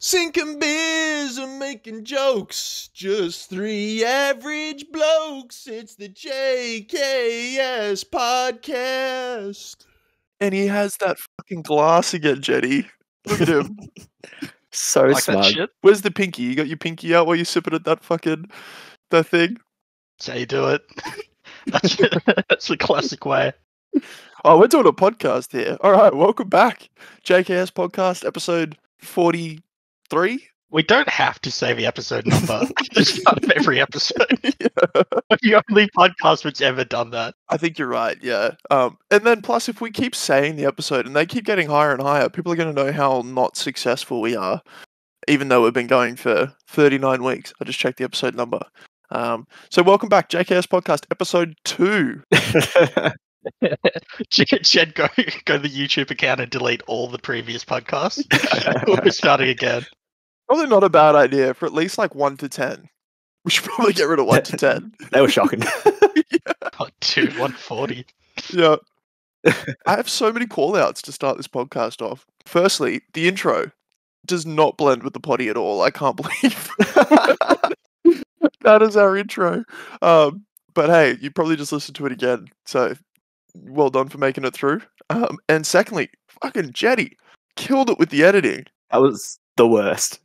Sinking beers and making jokes. Just three average blokes. It's the JKS podcast. And he has that fucking glass again, Jetty. Look at him. So Like that smug. shit. Where's the pinky? You got your pinky out while you're sipping at that thing? That's how you do it. That's the classic way. Oh, we're doing a podcast here. All right, welcome back. JKS podcast, episode 43. We don't have to say the episode number at the start of every episode. Yeah. We're the only podcast that's ever done that. I think you're right, yeah. And then plus, if we keep saying the episode and they keep getting higher and higher, people are going to know how not successful we are, even though we've been going for 39 weeks. I just checked the episode number. So welcome back, JKS podcast, episode 2. Jed, go to the YouTube account and delete all the previous podcasts. We're starting again. Probably not a bad idea for at least like 1 to 10. We should probably get rid of 1 to 10. They were shocking. Oh, dude, 140. Yeah. I have so many call-outs to start this podcast off. Firstly, the intro does not blend with the potty at all. I can't believe that is our intro. But hey, you probably just listened to it again. So well done for making it through. And secondly, fucking Jetty killed it with the editing. That was the worst.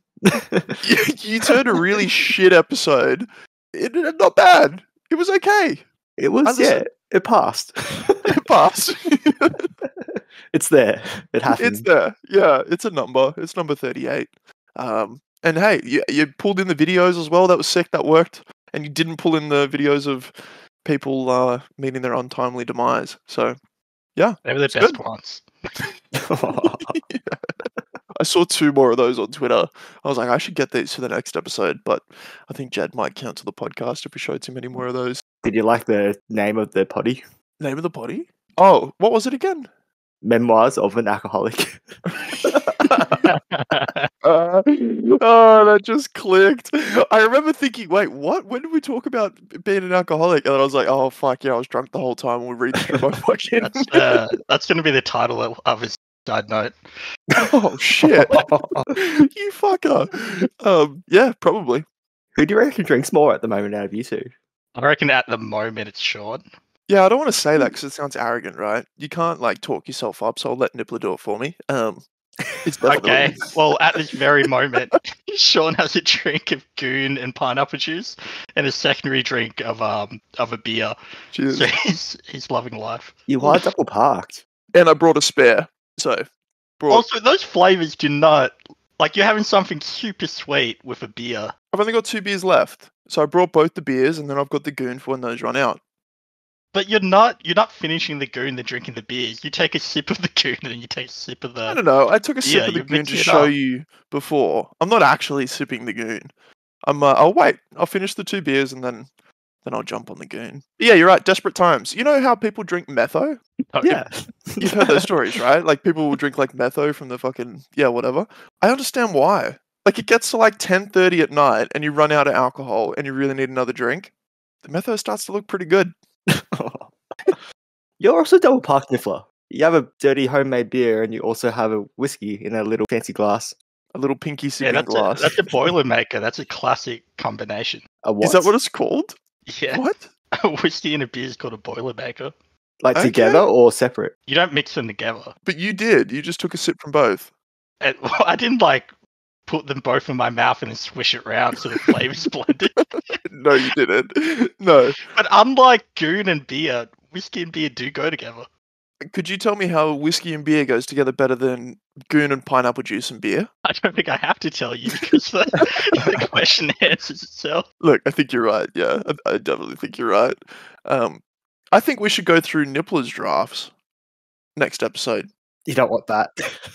You turned a really shit episode. Not bad. It was okay. It was, yeah, it passed. It passed. It's there. It happened. It's there. Yeah, it's a number. It's number 38. And hey, you pulled in the videos as well. That was sick. That worked. And you didn't pull in the videos of people meeting their untimely demise. So, yeah. They were the best ones. Yeah. I saw 2 more of those on Twitter. I was like, I should get these for the next episode, but I think Jed might cancel the podcast if we show too many more of those. Did you like the name of the potty? Name of the potty? Oh, what was it again? Memoirs of an Alcoholic. Oh, that just clicked. I remember thinking, wait, what? When did we talk about being an alcoholic? And then I was like, oh, fuck, yeah, I was drunk the whole time when we read through my fucking... That's going to be the title of his side note. Oh, shit. You fucker. Yeah, probably. Who do you reckon drinks more at the moment out of you two? I reckon at the moment it's Sean. Yeah, I don't want to say that because it sounds arrogant, right? You can't, like, talk yourself up, so I'll let Nippler do it for me. It's definitely... Okay, well, at this very moment, Sean has a drink of goon and pineapple juice and a secondary drink of a beer. Cheers. So he's loving life. You are double parked. And I brought a spare, so... Also, those flavors do not... Like, you're having something super sweet with a beer. I've only got 2 beers left, so I brought both the beers, and then I've got the goon for when those run out. But you're not finishing the goon, then drinking the beers. You take a sip of the goon, and then you take a sip of the... I don't know. I took a sip Yeah, of the you're goon to mixing it show up. you before. I'm not actually sipping the goon. I'll wait. I'll finish the 2 beers and then I'll jump on the goon. Yeah, you're right. Desperate times. You know how people drink metho? Oh, Yeah. You've heard those stories, right? Like people will drink like metho from the fucking whatever. I understand why. Like it gets to like 10:30 at night and you run out of alcohol and you really need another drink. The metho starts to look pretty good. You're also double parked, Niffler. You have a dirty homemade beer and you also have a whiskey in a little fancy glass. A little pinky Yeah, sipping that's glass. a Boilermaker. That's a classic combination. A what? Is that what it's called? Yeah. What? A whiskey and a beer is called a Boilermaker. Like Okay. together or separate? You don't mix them together. But you did. You just took a sip from both. And, well, I didn't like put them both in my mouth and then swish it around so the flavors blended. No, you didn't. No. But unlike goon and beer, whiskey and beer do go together. Could you tell me how whiskey and beer goes together better than goon and pineapple juice and beer? I don't think I have to tell you because the question answers itself. Look, I think you're right. Yeah, I definitely think you're right. I think we should go through Nippler's drafts next episode. You don't want that.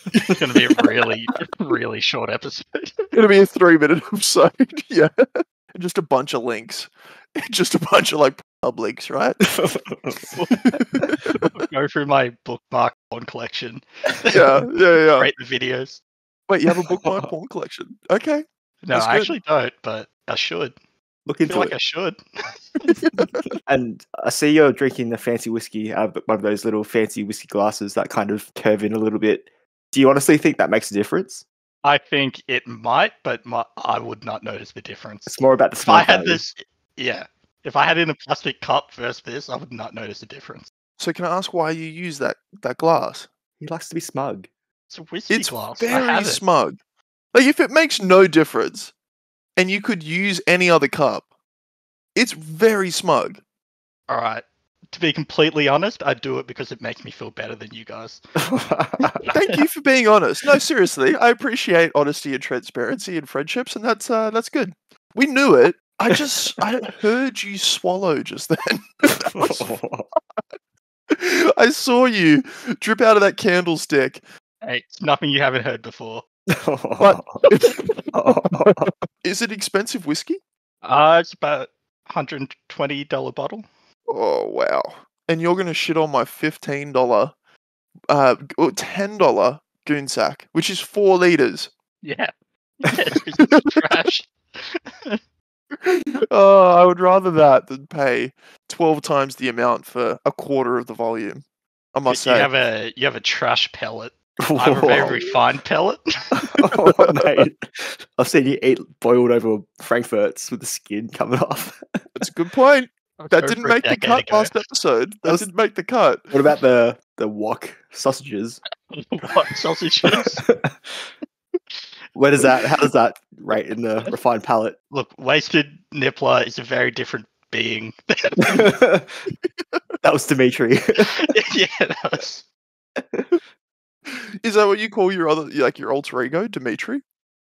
It's going to be a really, really short episode. It'll be a 3-minute episode. Yeah, and just a bunch of links. Just a bunch of like pub links, right? Go through my bookmark porn collection. Yeah. Rate the videos. Wait, you have a bookmark porn collection? Okay. No, That's I good. actually don't, but I should. Look I into feel like it. I should. And I see you're drinking the fancy whiskey out of one of those little fancy whiskey glasses that kind of curve in a little bit. Do you honestly think that makes a difference? I think it might, but I would not notice the difference. It's more about the If smell I had value. this, yeah. If I had it in a plastic cup versus this, I would not notice a difference. So can I ask why you use that glass? He likes to be smug. It's a whiskey It's glass. I very have it. smug. Like if it makes no difference, and you could use any other cup, it's very smug. All right. To be completely honest, I do it because it makes me feel better than you guys. Thank you for being honest. No, seriously, I appreciate honesty and transparency in friendships, and that's good. We knew it. I heard you swallow just then. I saw you drip out of that candlestick. Hey, it's nothing you haven't heard before. But is it expensive whiskey? It's about $120 bottle. Oh wow! And you're gonna shit on my $15, $10 goon sack, which is 4 liters. Yeah. It's trash. Oh, I would rather that than pay 12 times the amount for a quarter of the volume. I must You say. have a trash pellet. I have a very refined pellet. Oh, mate. I've seen you eat boiled over frankfurts with the skin coming off. That's a good point. That Go didn't for a make the decade cut ago. last episode. That didn't make the cut. What about the wok sausages? What sausages? Where does that? How does that rate in the refined palate? Look, Wasted Nippler is a very different being. That was Dimitri. Yeah, that was. Is that what you call your your alter ego, Dimitri?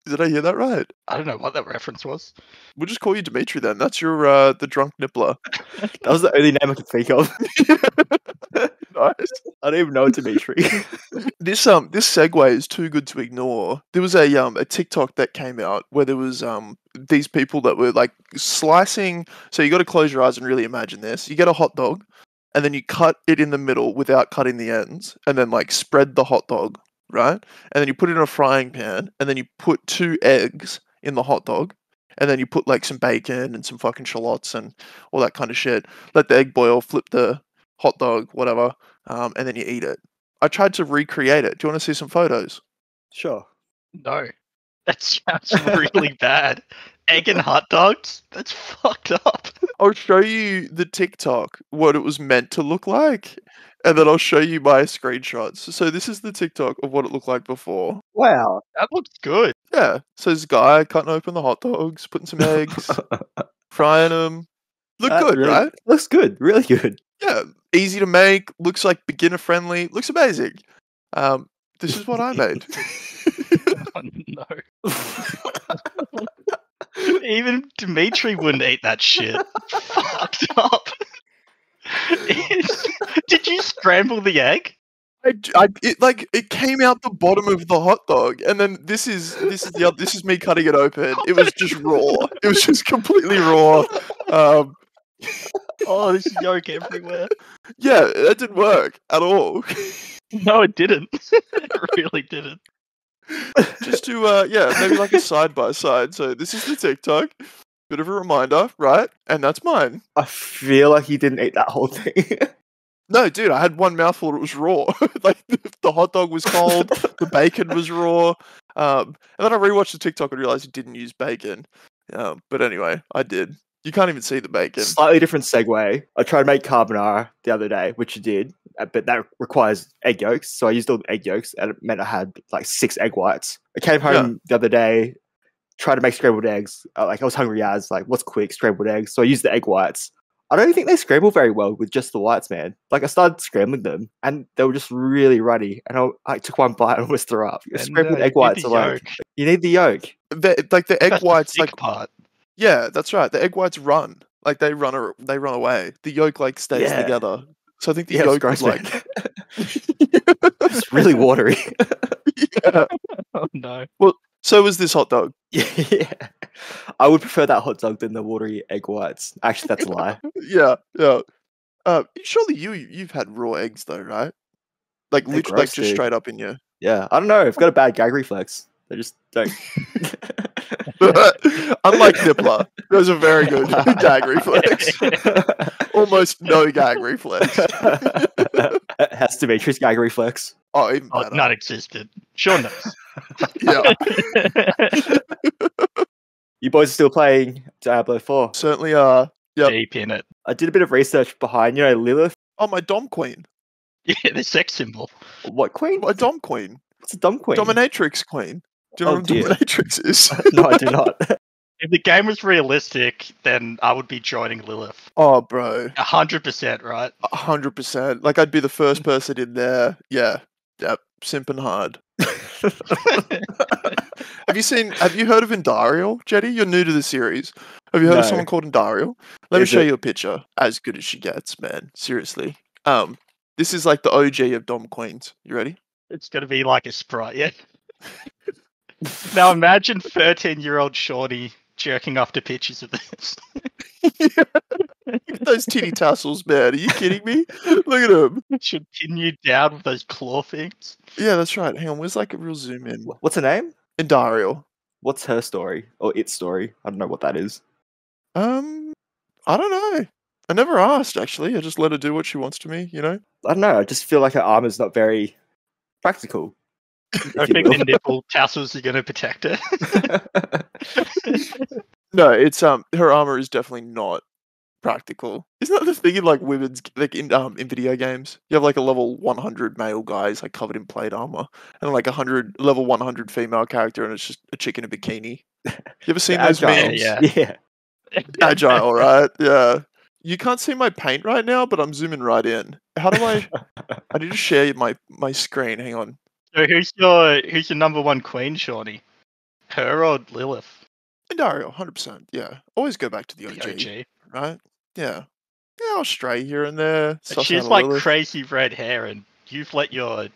Did I hear that right? I don't know what that reference was. We'll just call you Dimitri then. That's your the drunk nippler. That was the only name I could think of. Nice. I don't even know Dimitri. This segue is too good to ignore. There was a TikTok that came out where there was these people that were like slicing. So you got to close your eyes and really imagine this. You get a hot dog, and then you cut it in the middle without cutting the ends, and then like spread the hot dog, right? And then you put it in a frying pan, and then you put 2 eggs in the hot dog, and then you put like some bacon and some fucking shallots and all that kind of shit. Let the egg boil, flip the hot dog, whatever, and then you eat it. I tried to recreate it. Do you want to see some photos? Sure. No. That sounds really bad. Egg and hot dogs? That's fucked up. I'll show you the TikTok, what it was meant to look like, and then I'll show you my screenshots. So this is the TikTok of what it looked like before. Wow. That looks good. Yeah, so this guy cutting open the hot dogs, putting some eggs, frying them. Look That good, really- right? Looks good. Really good. Yeah, easy to make, looks like beginner friendly, looks amazing. This is what I made. Oh, no. Even Dimitri wouldn't eat that shit. Fucked up. Did you scramble the egg? It came out the bottom of the hot dog, and then this is me cutting it open. It was just raw. It was just completely raw. Oh, there's yolk everywhere. Yeah, that didn't work at all. No, it didn't. It really didn't. Just to maybe like a side by side. So this is the TikTok. Bit of a reminder, right? And that's mine. I feel like you didn't eat that whole thing. No, dude, I had one mouthful. It was raw. Like the hot dog was cold, the bacon was raw. And then I rewatched the TikTok and realized it didn't use bacon. But anyway, I did. You can't even see the bacon. Slightly different segue. I tried to make carbonara the other day, which you did, but that requires egg yolks. So I used all the egg yolks, and it meant I had like 6 egg whites. I came home the other day, tried to make scrambled eggs. I was hungry as like, what's quick? Scrambled eggs. So I used the egg whites. I don't think they scramble very well with just the whites, man. Like I started scrambling them, and they were just really runny. And I took one bite and almost threw up. Scrambled egg whites are like, you need the yolk. The egg whites, like part. Yeah, that's right. The egg whites run. Like they run away. The yolk like stays together. So I think the yolk gross, is like it's really watery. Yeah. Oh no. Well, so was this hot dog. Yeah. I would prefer that hot dog than the watery egg whites. Actually, that's a lie. Yeah. Surely you've had raw eggs though, right? Like They're literally, gross, like just dude. straight up in your. Yeah, I don't know. I've got a bad gag reflex. I just don't. Unlike Nippler, those are very good gag reflex. almost no gag reflex. Has Dimitri's gag reflex. Oh, even Oh, better. non-existent. Sean knows. Yeah, You boys are still playing Diablo 4. certainly are. Yep. Deep in it. I did a bit of research behind, Lilith. Oh, my Dom Queen. Yeah, the sex symbol. What queen? My Dom Queen. What's a dumb queen? Dominatrix Queen. Do you know Oh, what a dear. dominatrix is? No, I do not. If the game was realistic, then I would be joining Lilith. Oh, bro. 100%, right? 100%. Like, I'd be the first person in there. Yeah. Yep. Simping hard. Have you heard of Indariel, Jetty? You're new to the series. Have you heard of No. someone called Indariel? Let me Is show it- you a picture. As good as she gets, man. Seriously. This is like the OG of Dom Queens. You ready? It's going to be like a sprite, yeah? Now imagine 13-year-old Shorty jerking off to pictures of this. Look at those titty tassels, man. Are you kidding me? Look at them. Should pin you down with those claw things. Yeah, that's right. Hang on. Where's like a real zoom in? What's her name? Indariel. What's her story? Or its story? I don't know what that is. I don't know. I never asked, actually. I just let her do what she wants to me, you know? I don't know. I just feel like her armor's not very practical. I if you think will. the nipple tassels are going to protect her. No, it's her armor is definitely not practical. Isn't that the thing in like women's like in video games? You have like a level 100 male guys like covered in plate armor, and like 100 level 100 female character, and it's just a chick in a bikini. You ever seen those Agile. memes? Yeah. Yeah. Agile, right? Yeah. You can't see my paint right now, but I'm zooming right in. How do I? I need to share my screen. Hang on. So who's your number one queen, Shawnee? Her or Lilith? Dario, 100%. Yeah. Always go back to the OG, The OG. right? Yeah. Yeah, I'll stray here and there. But she has like crazy red hair, and you've let your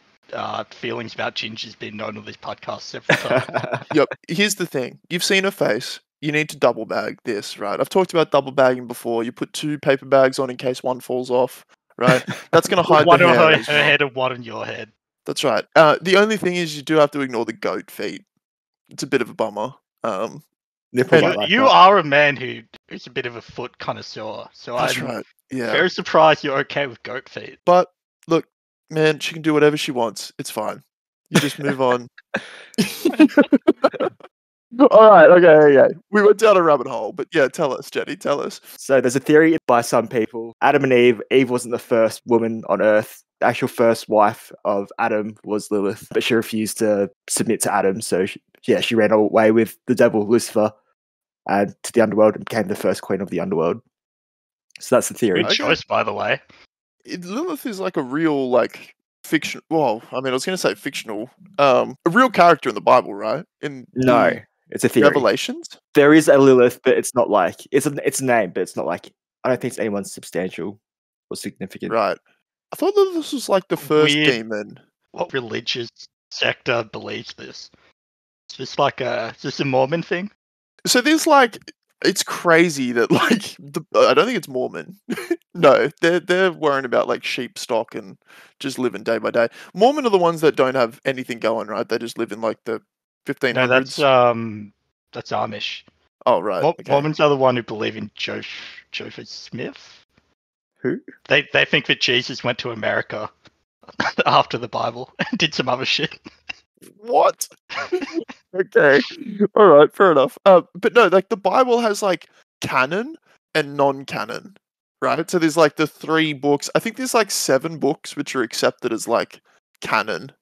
feelings about gingers be known on this podcast several times. Yep. Here's the thing. You've seen her face. You need to double bag this, right? I've talked about double bagging before. You put 2 paper bags on in case one falls off, right? That's going to hide One the on hair. her as well. head and one on your head. That's right. The only thing is you do have to ignore the goat feet. It's a bit of a bummer. Nipple And might like You that. are a man who's a bit of a foot connoisseur, so That's I'm right. Yeah. very surprised you're okay with goat feet. But look, man, she can do whatever she wants. It's fine. You just move on. All right. Okay. We went down a rabbit hole, but yeah, tell us, Jenny. Tell us. So there's a theory by some people. Adam and Eve. Eve wasn't the first woman on Earth. The actual first wife of Adam was Lilith, but she refused to submit to Adam. So she ran away with the devil Lucifer and to the underworld and became the first queen of the underworld. So that's the theory. Good Okay. choice, by the way. Lilith is like a real like fiction. Well, I mean, I was going to say fictional. A real character in the Bible, right? In No, the it's a theory. Revelations. There is a Lilith, but it's not like it's a name, but it's not like I don't think it's anyone substantial or significant. Right. I thought that this was like the first Weird. demon. What religious sector believes this? Is this like is this a Mormon thing? So there's like, it's crazy that like I don't think it's Mormon. No, they're worrying about like sheep stock and just living day by day. Mormon are the ones that don't have anything going, right? They just live in like the 1500s. No, that's Amish. Oh right. Okay. Mormons are the one who believe in Joseph Smith. Who? They think that Jesus went to America after the Bible and did some other shit. What? Okay. All right. Fair enough. But no, like the Bible has like canon and non-canon, right? So there's like the 3 books. I think there's like 7 books which are accepted as like canon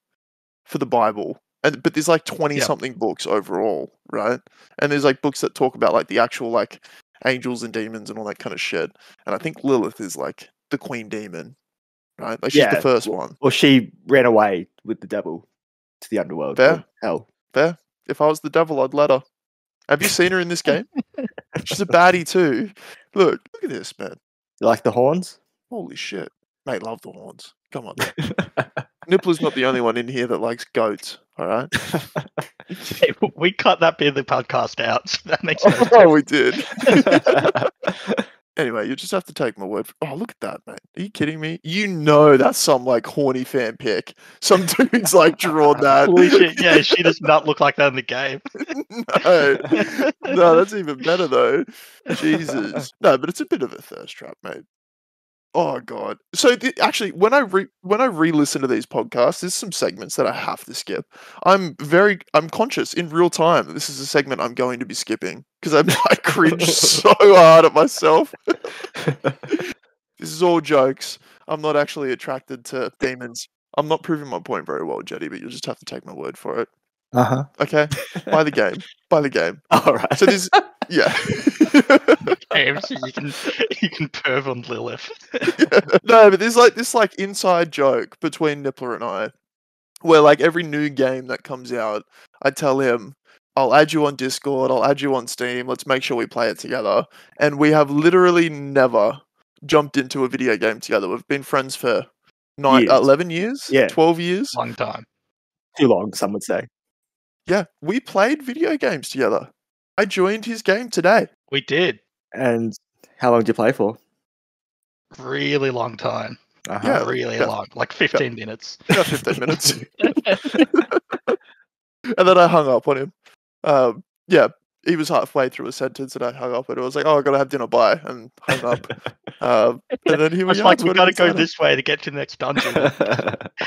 for the Bible, but there's like 20 something books overall, right? And there's like books that talk about like the actual like angels and demons and all that kind of shit. And I think Lilith is like the queen demon, right? Like she's the first one. Well, she ran away with the devil to the underworld. Fair. or hell. Fair. If I was the devil, I'd let her. Have you seen her in this game? She's a baddie too. Look at this, man. You like the horns? Holy shit. Mate, love the horns. Come on. Nippler's not the only one in here that likes goats, alright? Hey, we cut that bit of the podcast out, so that makes no sense. Oh, we did. Anyway, you just have to take my word for oh, look at that, mate. Are you kidding me? You know that's some like horny fan pick. Some dude's like drawn that. Holy shit, yeah, she does not look like that in the game. No, that's even better though. Jesus. No, but it's a bit of a thirst trap, mate. Oh god. So actually, when I re-listen to these podcasts, there's some segments that I have to skip. I'm conscious in real time that this is a segment I'm going to be skipping because I cringe so hard at myself. This is all jokes. I'm not actually attracted to demons. I'm not proving my point very well, Jetty, but you'll just have to take my word for it. Uh-huh. Okay? Buy the game. Buy the game. All right. So this, yeah. So you can perv on Lilith. No, but there's like this inside joke between Nippler and I, where like every new game that comes out, I tell him, I'll add you on Discord, I'll add you on Steam, let's make sure we play it together. And we have literally never jumped into a video game together. We've been friends for 11 years? Yeah. 12 years? Long time. Too long, some would say. Yeah, we played video games together. I joined his game today. We did. And how long did you play for? Really long time. Uh-huh. Yeah, Really long. Like 15 minutes. About 15 minutes. And then I hung up on him. Yeah, he was halfway through a sentence and I hung up and I was like, oh, I gotta have dinner, bye, and hung up. And then he I was was like, we 20 gotta minutes go later. this way to get to the next dungeon.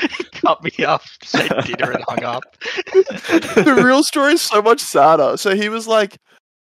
He cut me off, said dinner, and hung up. The real story is so much sadder. So he was like,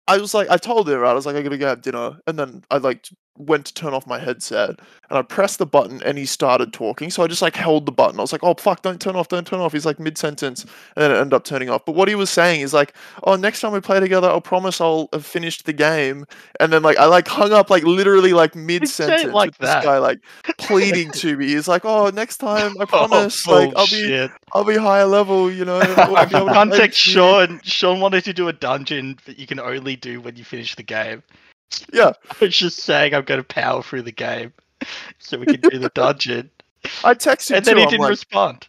I told him, right? I was like, I gotta go have dinner. And then I went to turn off my headset and I pressed the button and he started talking. So I just held the button. I was like, oh fuck, don't turn off. He's like mid-sentence and then it ended up turning off. But what he was saying is like, oh, next time we play together, I'll promise I'll have finished the game. And then I hung up literally mid-sentence like with this that. guy pleading to me. He's like, oh, next time I promise Bullshit. I'll be higher level, you know. I'll be able to play Context, with you." Sean wanted to do a dungeon that you can only do when you finish the game. Yeah. I was just saying I'm going to power through the game so we can do the dungeon. I texted him And then he too, didn't respond.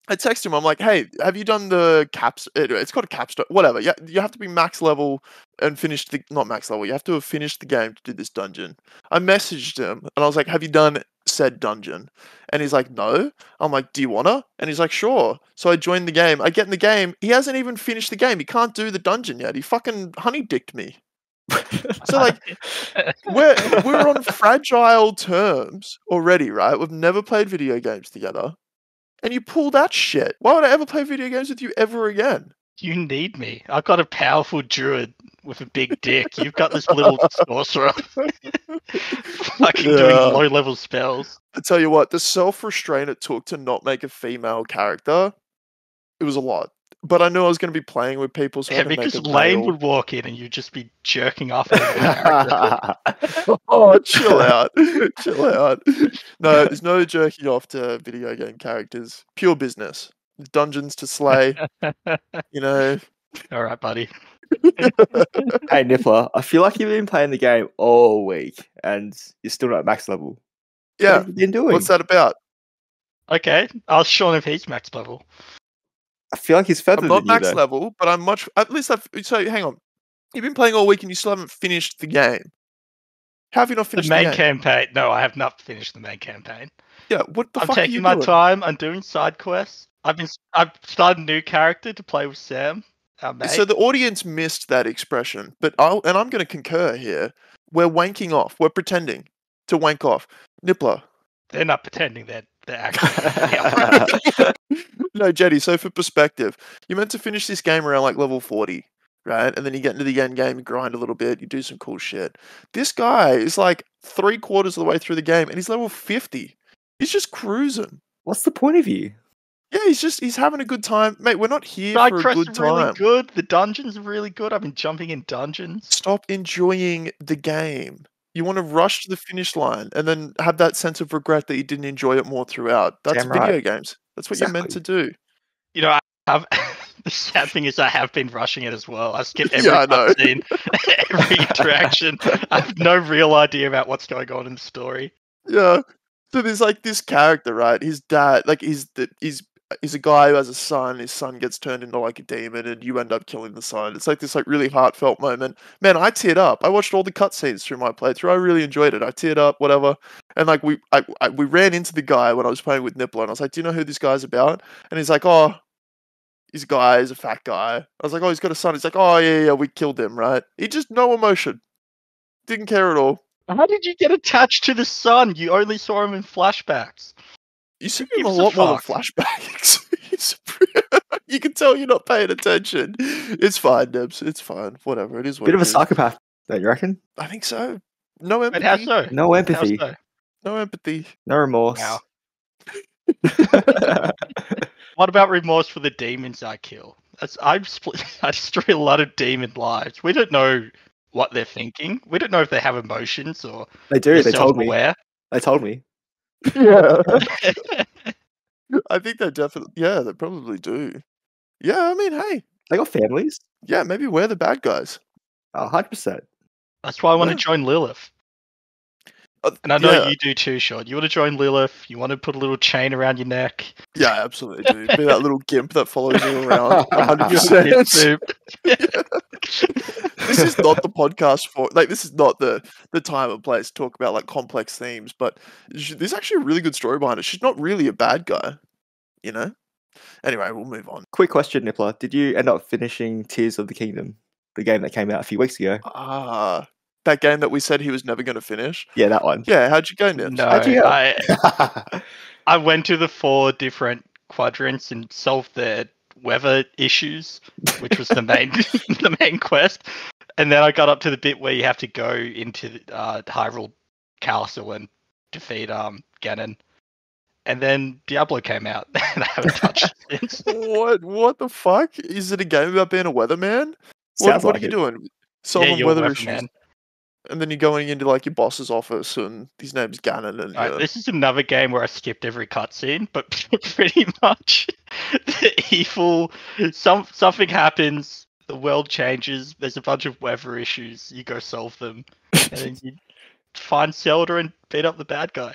I texted him, I'm like, hey, have you done the caps? It's called a capstone, whatever. Yeah, you have to be max level and finish not max level. You have to have finished the game to do this dungeon. I messaged him and I was like, have you done said dungeon? And he's like, no. I'm like, do you wanna? And he's like, sure. So I joined the game. I get in the game. He hasn't even finished the game. He can't do the dungeon yet. He fucking honey dicked me. So we're on fragile terms already, right? We've never played video games together. And you pull that shit. Why would I ever play video games with you ever again? You need me. I've got a powerful druid with a big dick. You've got this little sorcerer fucking doing low-level spells. I tell you what, the self-restraint it took to not make a female character, it was a lot. But I knew I was going to be playing with people, so I could because make it Lane male. would walk in and you'd just be jerking off over the character. Oh, chill out. Chill out. No, there's no jerking off to video game characters. Pure business. Dungeons to slay. You know. All right, buddy. Hey, Nippler, I feel like you've been playing the game all week and you're still not at max level. Yeah. What have you been doing? What's that about? Okay, I'll show him if he's max level. I feel like he's further I'm than not you, max though. level, but I'm much. At least so hang on. You've been playing all week and you still haven't finished the game. How have you not finished The main game? campaign. No, I have not finished the main campaign. Yeah, what the I'm fuck are you taking my doing? time. I'm doing side quests. I've started a new character to play with Sam, our mate. So the audience missed that expression, but I'm going to concur here. We're wanking off. We're pretending to wank off. Nippler. They're not pretending. They're actually. No, Jetty. So for perspective, you're meant to finish this game around level 40, right? And then you get into the end game, you grind a little bit, you do some cool shit. This guy is 3/4 of the way through the game, and he's level 50. He's just cruising. What's the point of you? Yeah, he's having a good time, mate. We're not here Side for a quests good are really time. good. The dungeons are really good. I've been jumping in dungeons. Stop enjoying the game. You want to rush to the finish line and then have that sense of regret that you didn't enjoy it more throughout. That's Damn video right. games. That's what you're meant to do. You know, the sad thing is I have been rushing it as well. I skip every Yeah, I know. cutscene, every interaction. I have no real idea about what's going on in the story. Yeah. So there's this character, right? His dad, he's a guy who has a son. His son gets turned into a demon, and you end up killing the son. It's this really heartfelt moment. Man, I teared up. I watched all the cutscenes through my playthrough. I really enjoyed it. I teared up, whatever. And we ran into the guy when I was playing with Nippler, and I was like, "Do you know who this guy's about?" And he's like, "Oh, he's a guy. He's a fat guy." I was like, "Oh, he's got a son." He's like, "Oh yeah, we killed him, right?" He just no emotion. Didn't care at all. How did you get attached to the sun? You only saw him in flashbacks. You see Who him a gives a lot more than fuck? flashbacks. You can tell you're not paying attention. It's fine, Debs. It's fine. Whatever. It is what Bit of it a is. psychopath, don't you reckon? I think so. No Wait, how empathy. so? No How empathy, so? No empathy. no remorse. Wow. What about remorse for the demons I kill? I destroy a lot of demon lives. We don't know what they're thinking. We don't know if they have emotions or They do. they're They told me. self-aware. They told me. Yeah. I think they definitely. Yeah, they probably do. Yeah, I mean, hey. They got families. Yeah, maybe we're the bad guys. 100%. That's why I want to Yeah. join Lilith. And I know yeah. you do too, Sean. You want to join Lilith. You want to put a little chain around your neck. Yeah, absolutely, dude. Be that little gimp that follows you around. You're a 100%. soup. This is not the podcast for this is not the time and place to talk about like complex themes, but there's actually a really good story behind it. She's not really a bad guy, you know. Anyway, we'll move on. Quick question, Nicola. Did you end up finishing Tears of the Kingdom, the game that came out a few weeks ago? That game that we said he was never going to finish. Yeah, that one. Yeah, how'd you go, Nips? No, How'd you go? I went to the 4 different quadrants and solved their weather issues, which was the main the main quest. And then I got up to the bit where you have to go into Hyrule Castle and defeat Ganon. And then Diablo came out, and I haven't touched it since. What the fuck? Is it a game about being a weatherman? Sounds What like are you it. doing? Solving you're a weather weatherman. issues. And then you're going into like your boss's office, and his name's Ganon. And Right, this is another game where I skipped every cutscene, but pretty much the evil. Something happens, the world changes. There's a bunch of weather issues. You go solve them, and then you find Zelda and beat up the bad guy.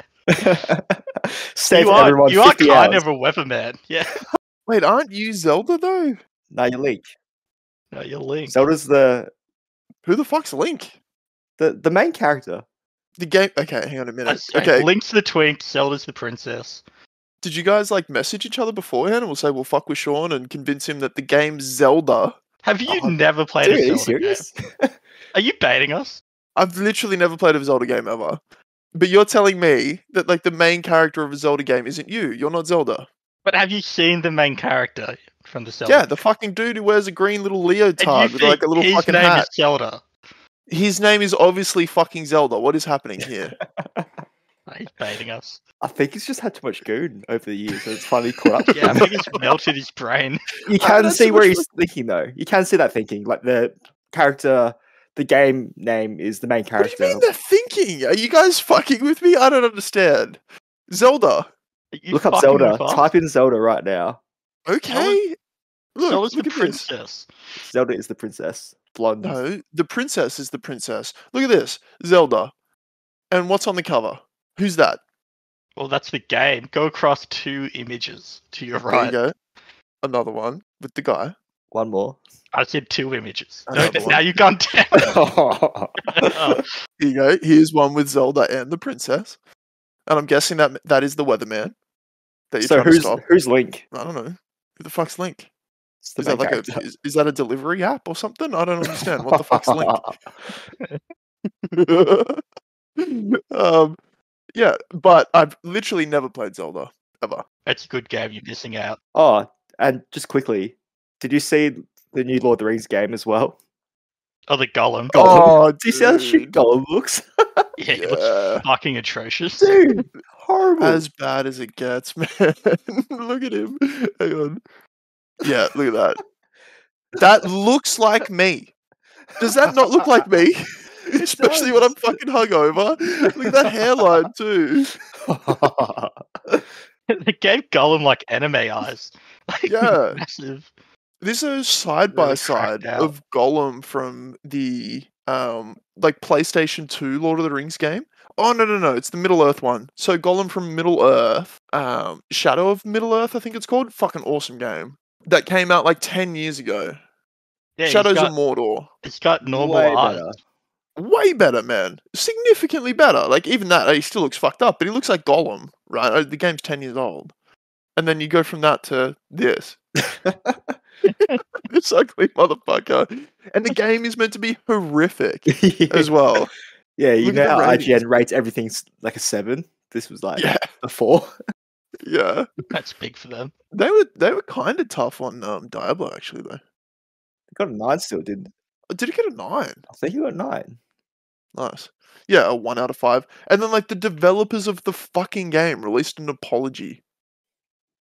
Save you everyone you are 50 kind hours. of a weatherman, yeah. Wait, aren't you Zelda though? No, you're Link. No, you're Link. Zelda's the Who the fuck's Link? the main character. The game. Okay, hang on a minute. That's right. Okay, Link's the twink, Zelda's the princess. did you guys like message each other beforehand and we'll say we'll fuck with Sean and convince him that the game's Zelda? Have you Oh, never played Dude, a are you Zelda game? serious? Are you baiting us? I've literally never played a Zelda game ever. But you're telling me that like the main character of a Zelda game isn't you. You're not Zelda. But have you seen the main character from the Zelda? Yeah, the fucking dude who wears a green little leotard with like a little his fucking name hat. is Zelda? His name is obviously fucking Zelda. What is happening here? He's baiting us. I think he's just had too much goon over the years, so it's finally caught up. Yeah, I think he's melted his brain. You can that's see so where much he's thinking, though. You can see that thinking. Like the character, the game name is the main What character. do you mean they're thinking? Are you guys fucking with me? I don't understand. Zelda. You Look up fucking Zelda. with us? Type in Zelda right now. Okay. Zelda's the Look at this. princess. Zelda is the princess. Blonde. No, the princess is the princess. Look at this. Zelda. And what's on the cover? Who's that? Well, that's the game. Go across 2 images to your There right. you go. Another one with the guy. One more. I said 2 images. Another No, one. now you've gone down. Oh, Here you go. Here's one with Zelda and the princess. And I'm guessing that is the weatherman that you're So trying to stop. who's Link? I don't know. Who the fuck's Link? It's the Is main that like character. is that a delivery app or something? I don't understand. What the fuck's Link? Yeah, but I've literally never played Zelda ever. that's a good game. You're missing out. Oh, and just quickly, did you see the new Lord of the Rings game as well? Oh, the Gollum. Oh, Do you see how shit Gollum looks? Yeah, it Yeah. looks fucking atrocious. Dude, horrible. As bad as it gets, man. Look at him. Hang on. Yeah, look at that. That looks like me. Does that not look like me? Especially when I'm fucking hungover. Look at that hairline too. They gave Gollum like anime eyes. Like, Yeah. massive. This is side Really by side cracked out. of Gollum from the like PlayStation 2 Lord of the Rings game. Oh no, it's the Middle Earth one. So Gollum from Middle Earth, Shadow of Middle Earth, I think it's called. Fucking awesome game. That came out like 10 years ago. Yeah, Shadows of Mordor. it's got normal Way eyes. better. Way better, man. Significantly better. Like even that, he still looks fucked up, but he looks like Gollum, right? The game's 10 years old. And then you go from that to this. This ugly motherfucker. And the game is meant to be horrific Yeah. as well. Yeah, you Look know at the how ratings. IGN rates everything like a 7? This was like Yeah, a 4. yeah. That's big for them. They were kind of tough on Diablo actually though. It got a 9 still, didn't it? Did it get a 9? I think you got 9. Nice. Yeah, a 1 out of 5. And then like the developers of the fucking game released an apology.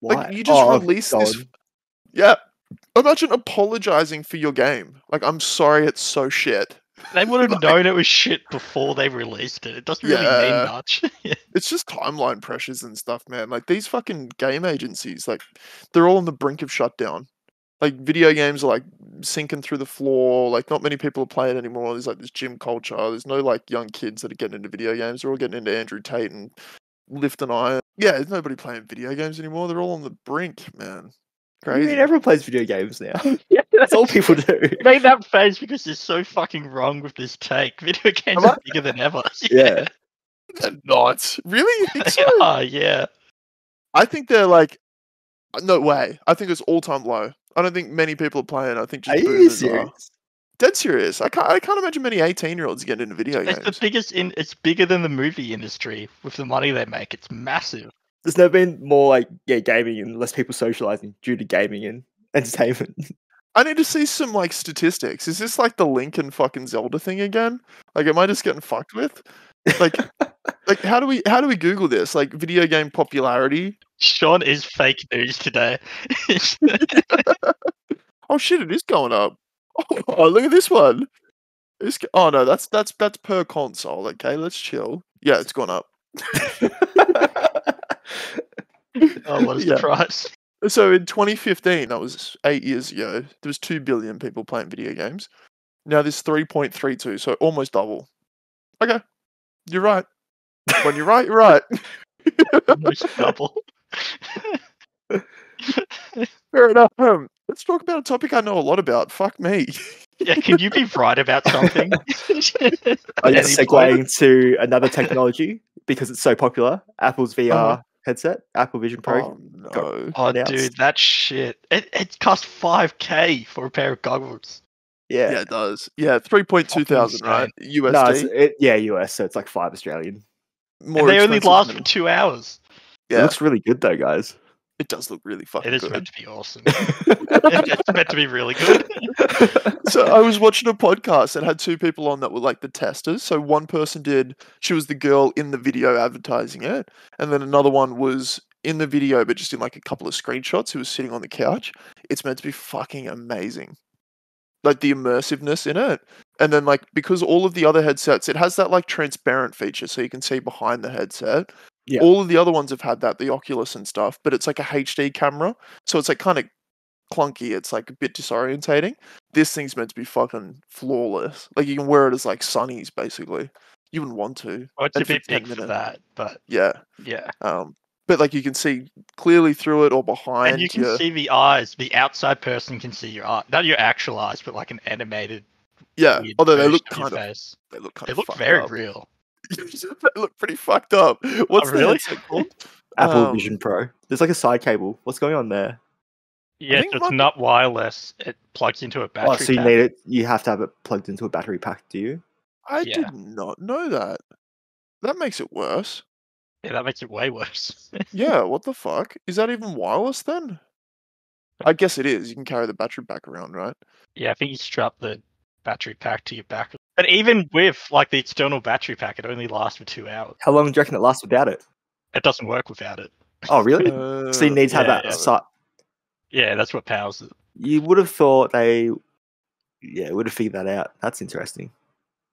Why? Like you just released this. God. Yeah. Imagine apologizing for your game. Like, I'm sorry, it's so shit. They would have Like, known it was shit before they released it. It doesn't really mean Yeah. much. It's just timeline pressures and stuff, man. Like these fucking game agencies, like they're all on the brink of shutdown. Like video games are like sinking through the floor. Like not many people are playing anymore. There's like this gym culture. There's no like young kids that are getting into video games. They're all getting into Andrew Tate and lifting iron. Yeah, there's nobody playing video games anymore. They're all on the brink, man. What do you Crazy. mean everyone plays video games now? Yeah, That's all people do. made that face because they're so fucking wrong with this take. Video games Am I? are bigger than ever. Yeah. They're not. Really? You think so? Oh, yeah. I think they're like, no way. I think it's all-time low. I don't think many people are playing. I think Are just you boomers serious? are. Dead serious. I can't imagine many 18-year-olds getting into video It's the games. biggest it's bigger than the movie industry with the money they make. It's massive. There's never been more like gaming and less people socializing due to gaming and entertainment. I need to see some like statistics. Is this like the Link and fucking Zelda thing again? Like, am I just getting fucked with? Like, like how do we Google this? Like, video game popularity. Sean is fake news today. Oh shit! It is going up. Oh, look at this one. Oh no, that's per console. Okay, let's chill. Yeah, it's gone up. Oh, what a Yeah. surprise. So in 2015, that was 8 years ago, there was 2 billion people playing video games. Now there's 3.32, so almost double. Okay, you're right. When you're right, you're right. Almost double. Fair enough. Let's talk about a topic I know a lot about. Fuck me. Yeah, can you be right about something? I just Any segue point? into another technology because it's so popular. Apple's VR headset, Apple Vision Pro. Oh no. Oh, announced. dude, that shit. It cost $5,000 for a pair of goggles. Yeah, Yeah. it does. Yeah, 3.2 thousand, right? USD. No, US, so it's like 5 Australian. More And they only expensive last than- for 2 hours. It Yeah, looks really good though, guys. it does look really fucking It is good. meant to be awesome. It's meant to be really good. So I was watching a podcast that had 2 people on that were like the testers. So one person she was the girl in the video advertising it, and then another one was in the video but just in like a couple of screenshots who was sitting on the couch. It's meant to be fucking amazing. Like the immersiveness in it. And then like because all of the other headsets, it has that like transparent feature so you can see behind the headset. Yeah. All of the other ones have had that, the Oculus and stuff, but it's like a HD camera. So it's like kind of clunky. It's like a bit disorientating. This thing's meant to be fucking flawless. Like you can wear it as like sunnies basically. You wouldn't want to. Well, it's And a for bit 10 big for minutes. that, but Yeah. yeah. But like you can see clearly through it or behind And you can see the eyes. The outside person can see your eye. Not your actual eyes, but like an animated. Yeah. weird Although they version look of your kind of face. they look kind They of look fucked very up. real. They look pretty fucked up. What's the really? headset called? Apple Vision Pro. There's like a side cable. What's going on there? Yeah, think so my- it's not wireless. It plugs into a battery. Oh, so you pack. need it. You have to have it plugged into a battery pack, do you? I Yeah. did not know that. That makes it worse. Yeah, that makes it way worse. Yeah, what the fuck? Is that even wireless then? I guess it is. You can carry the battery back around, right? Yeah, I think you strap the battery pack to your back. But even with like the external battery pack, it only lasts for 2 hours. How long do you reckon it lasts without it? It doesn't work without it. Oh, really? So you need to have yeah, that. yeah. Yeah, that's what powers it. You would have thought they, would have figured that out. That's interesting.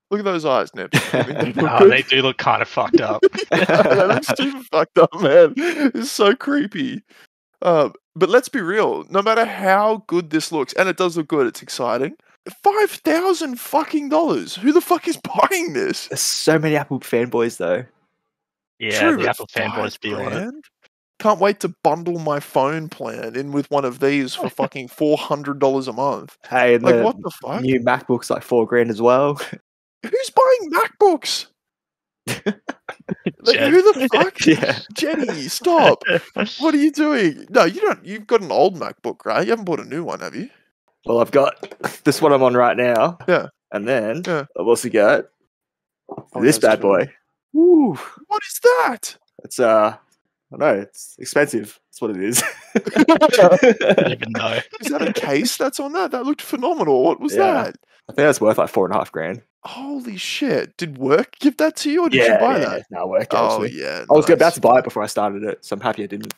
Look at those eyes, Nips. Oh, they do look kind of fucked up. They look super fucked up, man. It's so creepy. But let's be real. No matter how good this looks, and it does look good, it's exciting. $5,000 fucking dollars. Who the fuck is buying this? There's so many Apple fanboys though. Yeah, True, the but Apple fanboys feel on it. $5,000? Can't wait to bundle my phone plan in with one of these for fucking $400 a month. Hey, and Like, the what the fuck? new MacBook's like $4,000 as well. Who's buying MacBooks? Like, Jed. who the fuck? Yeah. Jenny, stop. What are you doing? No, you don't. You've got an old MacBook, right? You haven't bought a new one, have you? Well, I've got this one I'm on right now. Yeah. And then Yeah. I've also got Oh, this that's bad true. boy. Woo. What is that? It's I don't know. It's expensive. That's what it is. I don't even know. Is that a case that's on that? That looked phenomenal. What was Yeah. that? I think that's worth like $4,500. Holy shit. Did work give that to you or did you buy that? No, work gave it to Oh, me. yeah. I was about nice. to buy it before I started it, so I'm happy I didn't.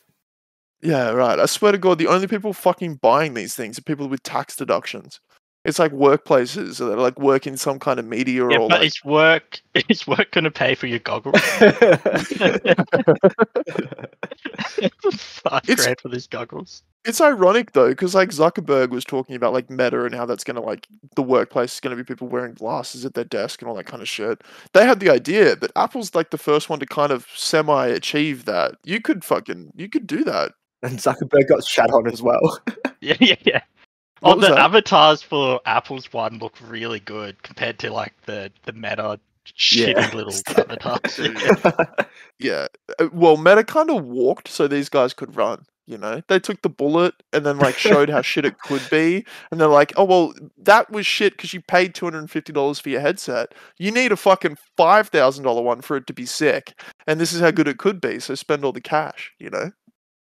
Yeah, right. I swear to God, the only people fucking buying these things are people with tax deductions. It's like workplaces that like work in some kind of media Yeah, or but like. is work going to pay for your goggles? $5,000 for these goggles. It's ironic though, because like Zuckerberg was talking about like Meta and how that's gonna like the workplace is gonna be people wearing glasses at their desk and all that kind of shit. They had the idea, but Apple's like the first one to kind of semi-achieve that. You could do that. And Zuckerberg got shat on as well. Yeah. What Oh, was the that? avatars for Apple's one look really good compared to like the Meta shitty little avatars. Yeah. Well, Meta kind of walked so these guys could run. You know, they took the bullet and then like showed how shit it could be, and they're like, "Oh well, that was shit because you paid $250 for your headset. You need a fucking $5,000 one for it to be sick, and this is how good it could be. So spend all the cash." You know.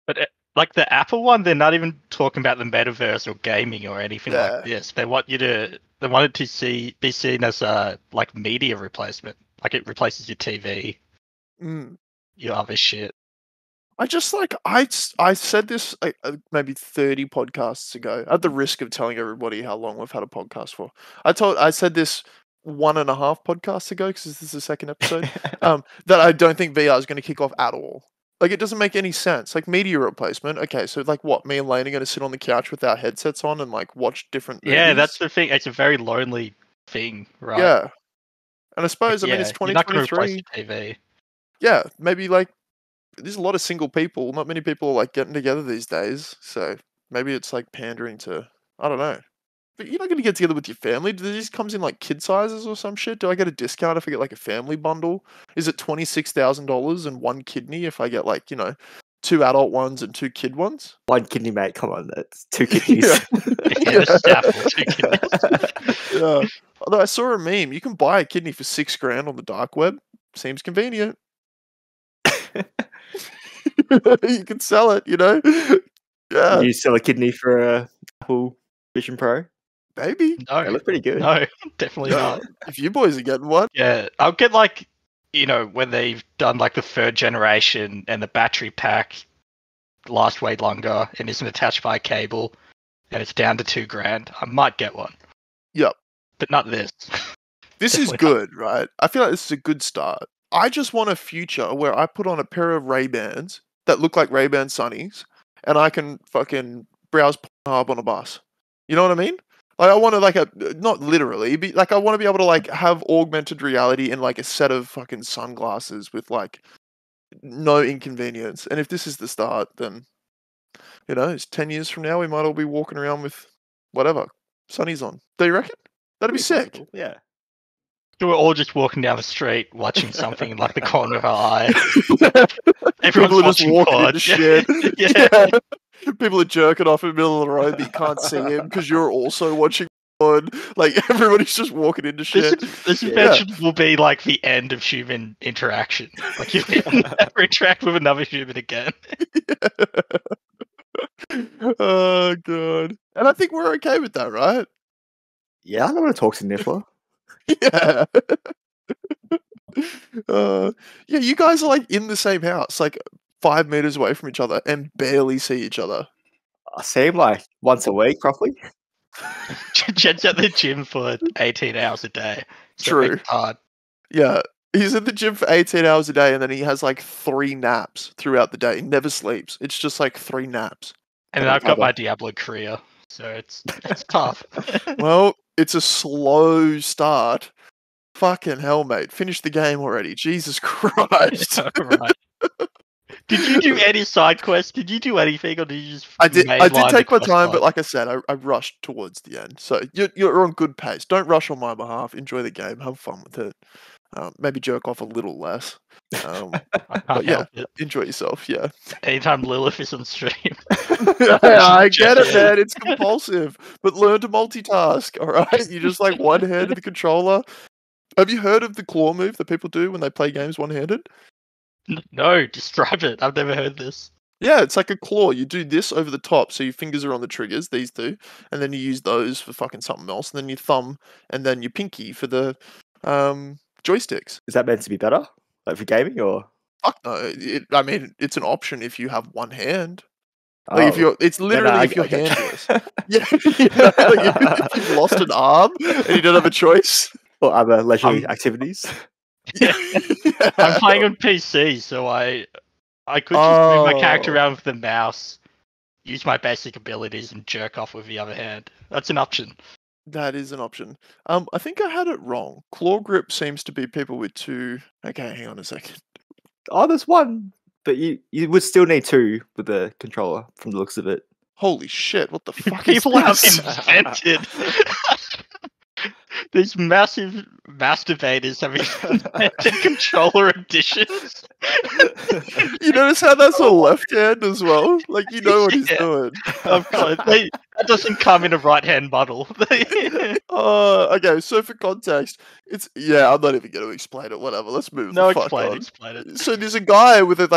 But like the Apple one, they're not even talking about the metaverse or gaming or anything like this. They want it to be seen as a like media replacement. Like it replaces your TV, your other shit. I just like I said this like, maybe 30 podcasts ago, at the risk of telling everybody how long we've had a podcast for. I said this 1.5 podcasts ago because this is the second episode. That I don't think VR is going to kick off at all. Like it doesn't make any sense. Like media replacement. Okay, so like what? Me and Lane are going to sit on the couch with our headsets on and like watch different movies? Yeah, that's the thing. It's a very lonely thing, right? Yeah. And I suppose Like, I mean it's you're not going to 2023. replace your TV. Yeah, maybe like there's a lot of single people. Not many people are like getting together these days. So maybe it's like pandering to, I don't know. But you're not going to get together with your family. Do these comes in like kid sizes or some shit? Do I get a discount if I get like a family bundle? Is it $26,000 and one kidney if I get like, you know, 2 adult ones and 2 kid ones? One kidney, mate. Come on, that's 2 kidneys. Yeah, staff 2 kidneys. Yeah. Although I saw a meme, you can buy a kidney for $6,000 on the dark web. Seems convenient. You can sell it, you know? Yeah. You sell a kidney for a Apple Vision Pro? Maybe. No, They look pretty good. no, definitely not. If you boys are getting one. Yeah, I'll get like, you know, when they've done like the 3rd generation and the battery pack lasts way longer and isn't attached by a cable and it's down to $2,000, I might get one. Yep. But not this. This is good, right? I feel like this is a good start. I just want a future where I put on a pair of Ray-Bans that look like Ray-Ban Sunnies and I can fucking browse Pornhub on a bus. You know what I mean? Like I want to like not literally, but like I want to be able to like have augmented reality in like a set of fucking sunglasses with like no inconvenience. And if this is the start, then you know, it's 10 years from now we might all be walking around with whatever sunnies on. Do you reckon? That'd be sick. Possible. Yeah. So we're all just walking down the street watching something in like the corner of our eye. Everyone's People are just watching walking porn. into shit. Yeah. People are jerking off in the middle of the road, but you can't see him because you're also watching porn. Like everybody's just walking into shit. This invention will be like the end of human interaction. Like you'll never interact with another human again. Oh god. And I think we're okay with that, right? Yeah, I don't want to talk to Niffler. Yeah. Yeah, you guys are like in the same house, like 5 meters away from each other and barely see each other. I see him like once a week, roughly. Jed's at the gym for 18 hours a day. So True. it's hard. Yeah. He's at the gym for 18 hours a day and then he has like 3 naps throughout the day. He never sleeps. It's just like 3 naps. And then I've got my Diablo career, so it's tough. Well, it's a slow start. Fucking hell, mate. Finish the game already. Jesus Christ. Right. Did you do any side quests? Did you do anything, or did you just? I did take my time, line? but like I said, I rushed towards the end. So you're on good pace. Don't rush on my behalf. Enjoy the game. Have fun with it. Maybe jerk off a little less. But yeah, enjoy yourself. Yeah. Anytime Lilith is on stream. I get it, man. It's compulsive, but learn to multitask. All right, you just like one hand of the controller. Have you heard of the claw move that people do when they play games one-handed? No, describe it. I've never heard this. Yeah, it's like a claw. You do this over the top, so your fingers are on the triggers, these two, and then you use those for fucking something else, and then your thumb, and then your pinky for the joysticks. Is that meant to be better, like for gaming, or? Fuck no. I mean, it's an option if you have one hand. Like if Oh. you're, it's literally if you're I got you. handless. Yeah, you know, like if you've lost an arm and you don't have a choice. Or other leisurely activities. Yeah. I'm playing on PC, so I could just move my character around with the mouse, use my basic abilities, and jerk off with the other hand. That's an option. That is an option. I think I had it wrong. Claw grip seems to be people with two. Okay, hang on a second. Oh, there's one, but you would still need two with the controller from the looks of it. Holy shit! What the fuck People is have this? invented these massive masturbators have invented controller editions. You notice how that's all left hand as well? Like you know what he's doing. Of course, that doesn't come in a right-hand model. Okay. So for context, it's I'm not even going to explain it. Whatever. Let's move. No, the fuck explain on. it. So there's a guy with a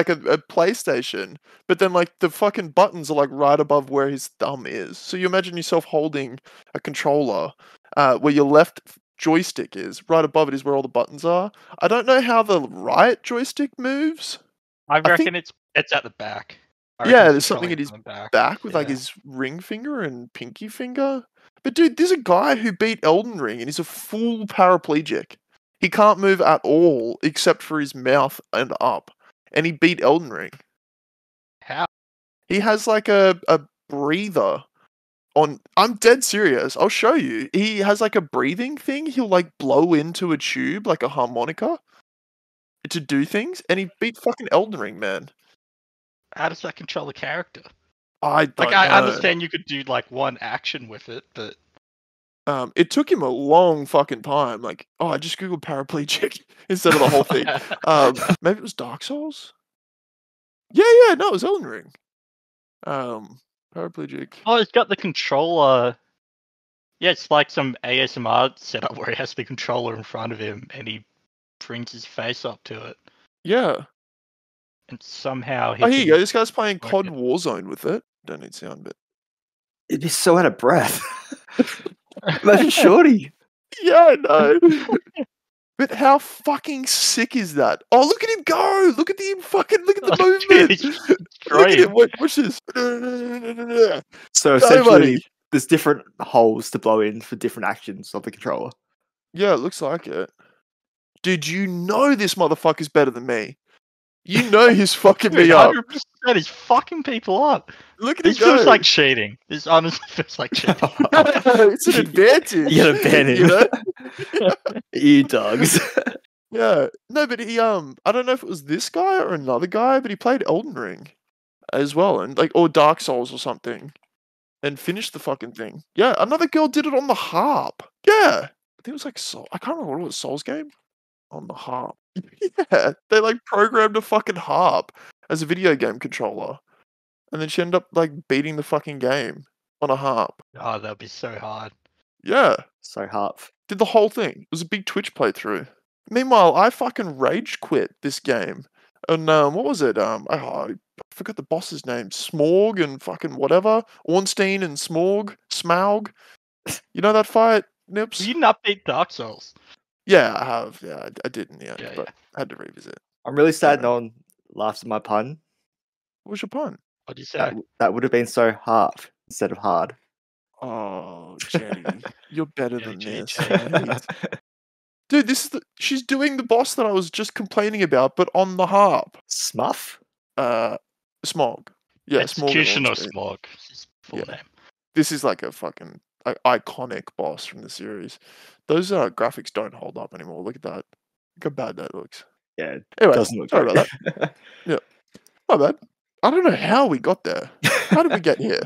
PlayStation, but then like the fucking buttons are like right above where his thumb is. So you imagine yourself holding a controller, where your left joystick is. Right above it is where all the buttons are. I don't know how the right joystick moves. I reckon it's at the back. Yeah, there's something in his back. back with like his ring finger and pinky finger. But dude, there's a guy who beat Elden Ring and he's a full paraplegic. He can't move at all except for his mouth and up. And he beat Elden Ring. How? He has like a breather on. I'm dead serious. I'll show you. He has like a breathing thing. He'll like blow into a tube like a harmonica to do things. And he beat fucking Elden Ring, man. How does that control the character? I don't know. I understand you could do like one action with it, but it took him a long fucking time. Like, I just googled paraplegic instead of the whole thing. Maybe it was Dark Souls. Yeah, no, it was Elden Ring. Paraplegic. Oh, it's got the controller. Yeah, it's like some ASMR setup where he has the controller in front of him and he brings his face up to it. Yeah. And somehow he. Oh, here you go. This guy's playing COD Warzone with it. Don't need sound, but it'd be so out of breath. Imagine Shorty. Yeah, I know. But how fucking sick is that? Oh, look at him go! Look at the movement! Look at him. Watch this. So essentially, there's different holes to blow in for different actions of the controller. Yeah, it looks like it. Dude, you know this motherfucker's better than me. You know he's fucking me up. 100% he's fucking people up. Look at him This go. feels like cheating. This honestly feels like cheating. It's an advantage. You gotta ban him. You know? You dogs. Yeah. No, but he I don't know if it was this guy or another guy, but he played Elden Ring as well, and like or Dark Souls or something. And finished the fucking thing. Yeah, another girl did it on the harp. Yeah. I think it was like I can't remember what it was, Souls game? On the harp. Yeah. They like programmed a fucking harp as a video game controller. And then she ended up like beating the fucking game on a harp. Oh, that'd be so hard. Yeah. So harp. Did the whole thing. It was a big Twitch playthrough. Meanwhile, I fucking rage quit this game. And what was it? I forgot the boss's name. Smorg and fucking whatever. Ornstein and Smaug. You know that fight, Nips? You not beat Dark Souls. Yeah, I have. Yeah, I didn't yet, but I had to revisit. I'm really sad no one laughed at my pun. What was your pun? What'd you say? That would have been so half instead of hard. Oh, Jenny, you're better than this. Jenny. Dude, she's doing the boss that I was just complaining about, but on the harp. Smuff? Smog. Yeah, Execution or Smog. His full name. This is like a fucking iconic boss from the series. Those graphics don't hold up anymore. Look at that. Look how bad that looks. Yeah, anyway, doesn't look sorry about that. Yeah. My bad. I don't know how we got there. How did we get here?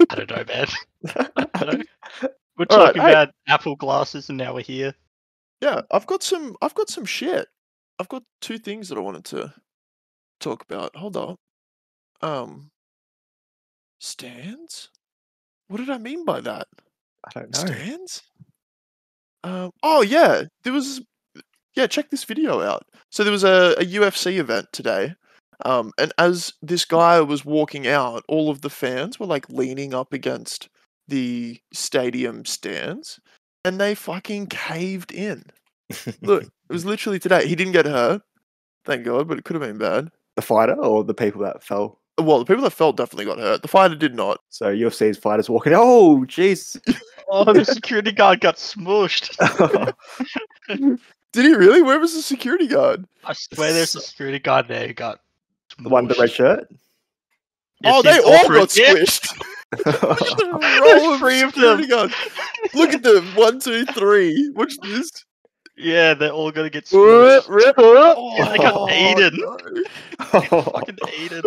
I don't know, man. We're talking about Apple glasses and now we're here. Yeah, I've got some shit. I've got two things that I wanted to talk about. Hold up. Stands? What did I mean by that? I don't know. Stands? Oh yeah, there was. Yeah, check this video out. So there was a UFC event today, and as this guy was walking out, all of the fans were like leaning up against the stadium stands, and they fucking caved in. Look, it was literally today. He didn't get hurt, thank God, but it could have been bad. The fighter or the people that fell? Well, the people that fell definitely got hurt. The fighter did not. So UFC's fighters walking. Oh, jeez. Oh, the security guard got smushed. Did he really? Where was the security guard? I swear there's a security guard there who got The one in the red shirt. Oh, they all got squished. There's three of them. Look at them. 1, 2, 3. Watch this. Yeah, they're all gonna get smushed. Oh, They got eaten. No. Fucking eaten.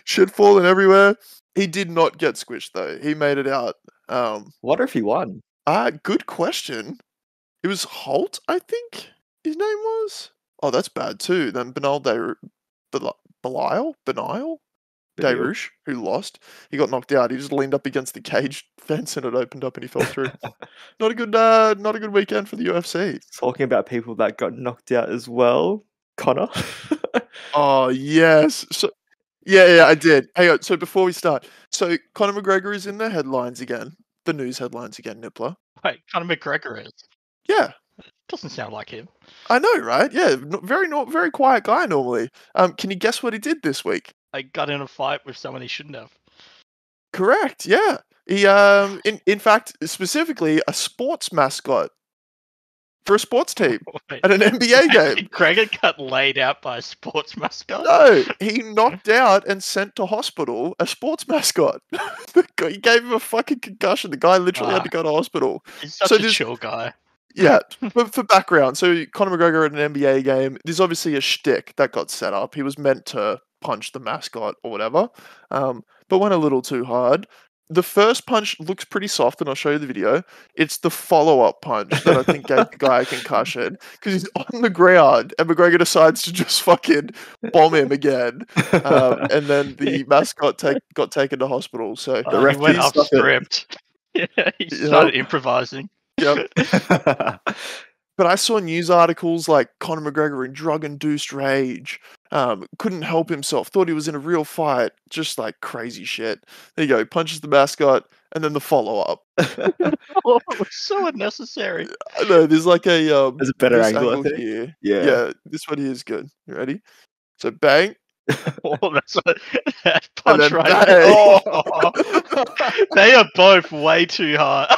Shit falling everywhere. He did not get squished though. He made it out. Wonder if he won. Good question. It was Holt, I think his name was. Oh, that's bad too. Then Belial, Dayrouche, who lost. He got knocked out. He just leaned up against the cage fence and it opened up and he fell through. Not a good weekend for the UFC. Talking about people that got knocked out as well. Conor. Oh yes. So yeah, I did. Hang on. So before we start, so Conor McGregor is in the headlines again. The news headlines again, Nippler. Wait, Conor McGregor is? Yeah. Doesn't sound like him. I know, right? Yeah, very quiet guy normally. Can you guess what he did this week? I got in a fight with someone he shouldn't have. Correct. Yeah. He in fact specifically a sports mascot for a sports team at an NBA game. Gregor got laid out by a sports mascot? No, he knocked out and sent to hospital a sports mascot. He gave him a fucking concussion. The guy literally had to go to hospital. He's such a chill guy. Yeah, for background, so Conor McGregor at an NBA game, there's obviously a shtick that got set up. He was meant to punch the mascot or whatever, but went a little too hard. The first punch looks pretty soft, and I'll show you the video. It's the follow-up punch that I think gave the guy a concussion, because he's on the ground, and McGregor decides to just fucking bomb him again, and then the mascot got taken to hospital. So the ref went off script. Yeah, he started improvising. Yep. But I saw news articles like Conor McGregor in drug-induced rage, couldn't help himself, thought he was in a real fight, just like crazy shit. There you go, punches the mascot, and then the follow-up. Oh, it was so unnecessary. I know, there's like a there's a better angle, I think. Here. Yeah, this one here is good. You ready? So bang. Oh, that's that punch right there. Oh. They are both way too hard.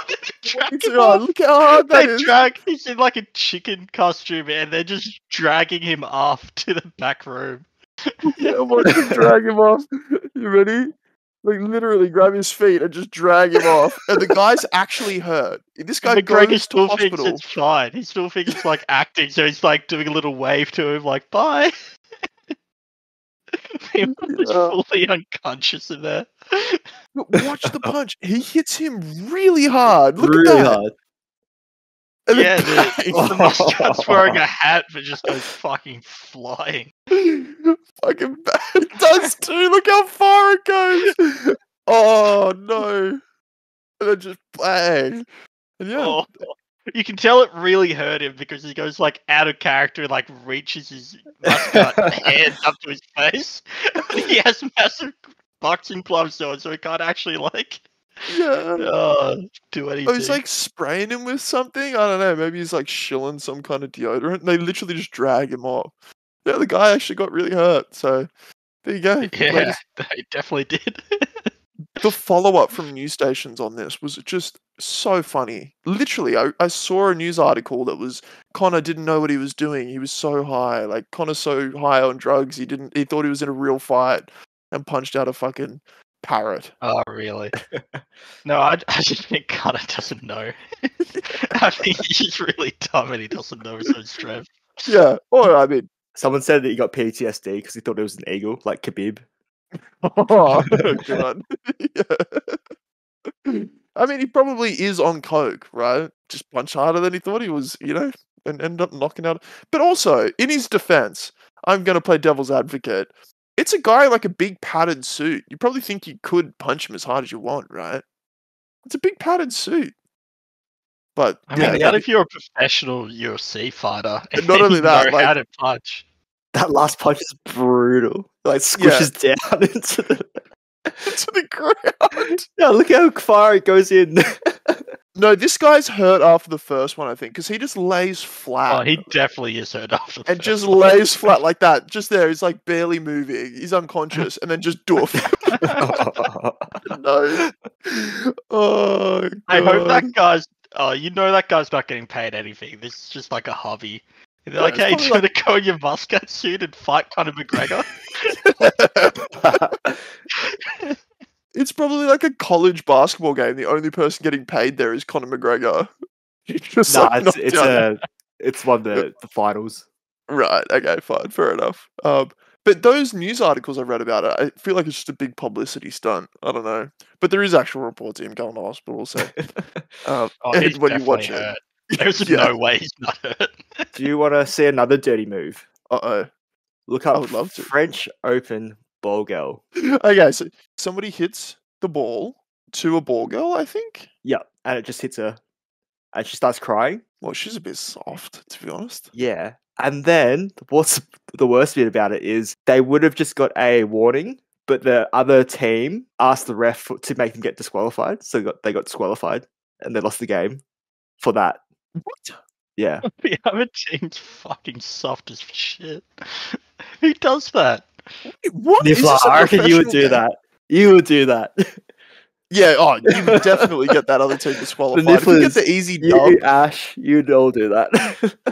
Look how hard that is. He's in like a chicken costume and they're just dragging him off to the back room. Yeah, watch him drag him off. You ready? Like literally grab his feet and just drag him off. And the guy's actually hurt. This guy goes to hospital. Thinks it's fine. He still thinks it's like acting, so he's like doing a little wave to him like, bye. He was fully unconscious in there. Watch the punch. He hits him really hard. Look really at that. hard. And yeah, the mascot's wearing a hat but just goes fucking flying. Fucking bad. It does too. Look how far it goes. Oh no. And then just bang. And yeah. Oh. You can tell it really hurt him because he goes like out of character and like reaches his mascot hand up to his face. He has massive boxing gloves on, so he can't actually like do anything. Oh, he's like spraying him with something. I don't know. Maybe he's like shilling some kind of deodorant. And they literally just drag him off. Yeah, the guy actually got really hurt. So there you go. Yeah, they definitely did. The follow-up from news stations on this was just so funny. Literally, I saw a news article that was Conor didn't know what he was doing. He was so high. Like, Conor's so high on drugs, he thought he was in a real fight and punched out a fucking parrot. Oh, really? No, I just think Conor doesn't know. I think he's really dumb and he doesn't know his own strength. Yeah, or I mean... Someone said that he got PTSD because he thought it was an eagle, like Khabib. Oh, God. Yeah. I mean, he probably is on coke, right? Just punch harder than he thought he was, and end up knocking out. But also, in his defense, I'm going to play devil's advocate. It's a guy like a big padded suit. You probably think you could punch him as hard as you want, right? It's a big padded suit. But I mean, what if you're a professional UFC fighter? And Not only you that, know how to punch. That last punch is brutal. Like squishes down into the ground. Yeah, look how far it goes in. No, this guy's hurt after the first one, I think, because he just lays flat. Oh, he definitely is hurt after the and first just one. lays flat like that. Just there, he's like barely moving. He's unconscious, and then just doof. No. Oh, God. I hope that guy's. Oh, you know that guy's not getting paid anything. This is just like a hobby. And they're like, it's hey, do you want probably to go in your Mascot suit and fight Conor McGregor? It's probably like a college basketball game. The only person getting paid there is Conor McGregor. Just, Nah, like, knocked down. it's one of the finals. Right. Okay. Fine. Fair enough. But those news articles I read about it, I feel like it's just a big publicity stunt. I don't know, but there is actual reports of him going to hospital. So, Oh, and he's when you definitely watch hurt. it, There's Yeah. no way he's not hurt. Do you want to see another dirty move? oh. Look up would love to. French Open ball girl. Okay, so somebody hits the ball to a ball girl, I think. Yeah, and it just hits her, and she starts crying. Well, she's a bit soft, to be honest. Yeah, and then what's the worst bit about it is they would have just got a warning, but the other team asked the ref to make them get disqualified, so they got disqualified, and they lost the game for that. What? Yeah. The other team's fucking soft as shit. Who does that? What? Is Niffler, this a I reckon you would professional do game? that. You would do that. Yeah, you would definitely get that other team disqualified. If you get the easy dub. You, Ash, you'd all do that.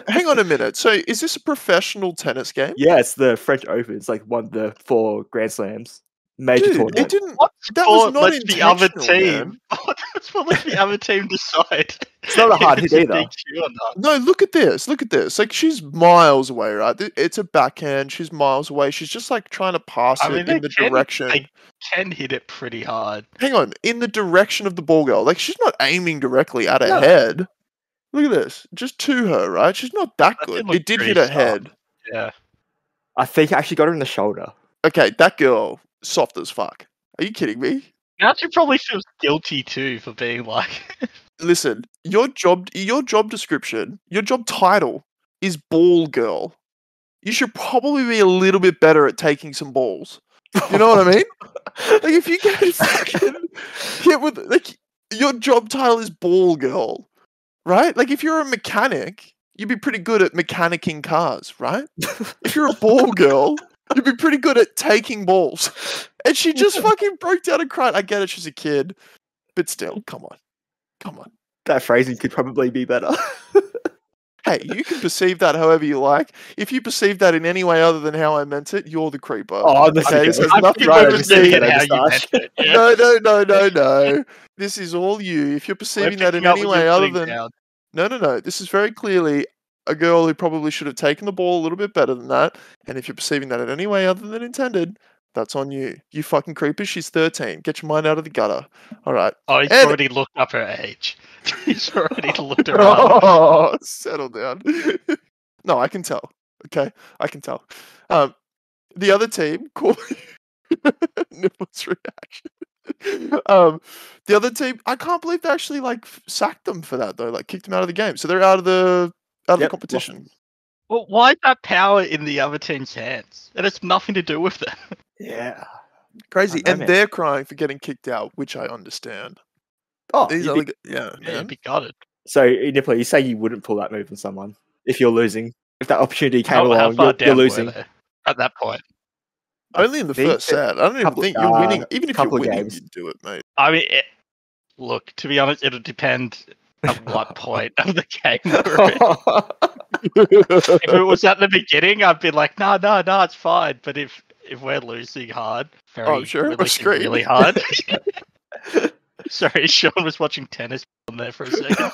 Hang on a minute. So, is this a professional tennis game? Yeah, it's the French Open. It's like one of the 4 Grand Slams. Major Dude, tournament. it didn't. What That was sport not lets the other intentional, team? man. That's what lets the other team decide. It's not a hard if hit it's either. DQ or not. No, look at this. Look at this. Like, she's miles away, right? It's a backhand. She's miles away. She's just like trying to pass I mean, it in the direction. They can hit it pretty hard. Hang on, in the direction of the ball girl. Like, she's not aiming directly at her No. head. Look at this. Just to her, right? She's not that That good. did look It did pretty hit her soft. head. Yeah. I think I actually got her in the shoulder. Okay, that girl, soft as fuck. Are you kidding me? Now she probably feels guilty too for being like. Listen, your job description, your job title is ball girl. You should probably be a little bit better at taking some balls. You know what I mean? Like, if you get fucking hit with, like, your job title is ball girl, right? Like, if you're a mechanic, you'd be pretty good at mechanicking cars, right? If you're a ball girl, you'd be pretty good at taking balls. And she just fucking broke down and cried. I get it, she's a kid, but still, come on. That phrasing could probably be better. Hey, you can perceive that however you like. If you perceive that in any way other than how I meant it, you're the creeper. Oh, this Okay, is this has I'm nothing right, to I'm do just with thinking me. how you meant it. Yeah. No. This is all you. If you're perceiving that in any way other than... No. This is very clearly a girl who probably should have taken the ball a little bit better than that. And if you're perceiving that in any way other than intended, that's on you. You fucking creepers. She's 13. Get your mind out of the gutter. All right. Oh, he's And- already looked up her age. He's already looked her up. Oh, settle down. No, I can tell. Okay, I can tell. The other team, Nipple's reaction. The other team, I can't believe they actually like sacked them for that though. Like kicked them out of the game, so they're out of the Yep, competition. Well, why is that power in the other team's hands? It has nothing to do with them. Yeah. Crazy, I know, and man. they're crying for getting kicked out, which I understand. Oh, These you'd other, be- yeah, Yeah, man. be gutted. so Nippler, you say you wouldn't pull that move on someone if you're losing. If that opportunity came How along, far you're down were losing. they at that point? Only in the think first set. I don't even couple- think you're winning. Even if you're couple of winning, games. you'd do it, mate. I mean, look, to be honest, it'll depend at what point of the game we're in. If it was at the beginning, I'd be like, no, it's fine. But if we're losing hard, I'm sure it was screaming really hard. Sorry, Sean was watching tennis on there for a second.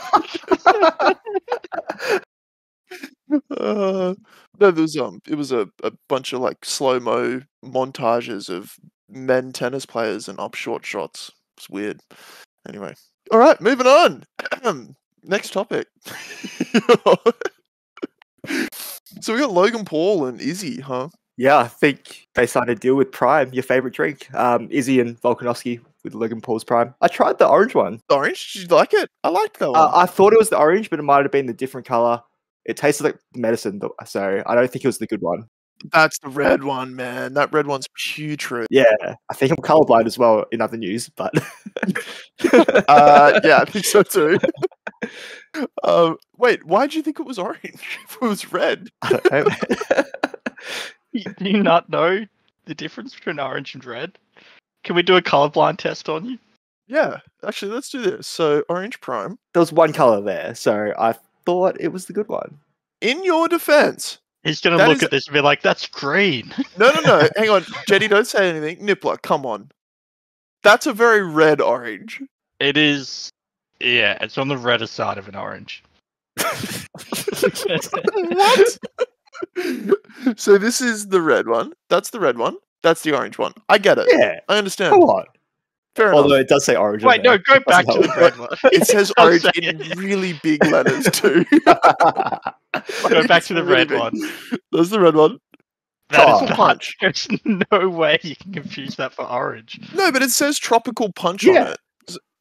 No, there was it was a bunch of like slow-mo montages of men tennis players and up short shots. It's weird. Anyway, all right, moving on. Next topic. So we got Logan Paul and Izzy, huh? Yeah, I think they signed a deal with Prime, your favorite drink. Izzy and Volkanovski with Logan Paul's Prime. I tried the orange one. The orange? Did you like it? I liked that one. I thought it was the orange, but it might have been the different color. It tasted like medicine, so I don't think it was the good one. That's the red one, man. That red one's putrid. Yeah, I think I'm colorblind as well in other news, but yeah, I think so too. Wait, why do you think it was orange if it was red? I don't know. Do you not know the difference between orange and red? Can we do a colorblind test on you? Yeah, actually, let's do this. So, Orange Prime. There was one color there, so I thought it was the good one. In your defense, he's going to look at this and be like, that's green. No. Hang on. Jetty, don't say anything. Nippler, come on. That's a very red orange. It is. Yeah, it's on the redder side of an orange. What? So this is the red one. That's the red one. That's the orange one. I get it. Yeah. I understand. Come on. Fair enough. Although it does say orange. Wait, no, go back to the red one. It says orange in really big letters too. Go back to the red one. That's the red one. That is punch. There's no way you can confuse that for orange. No, but it says tropical punch on it.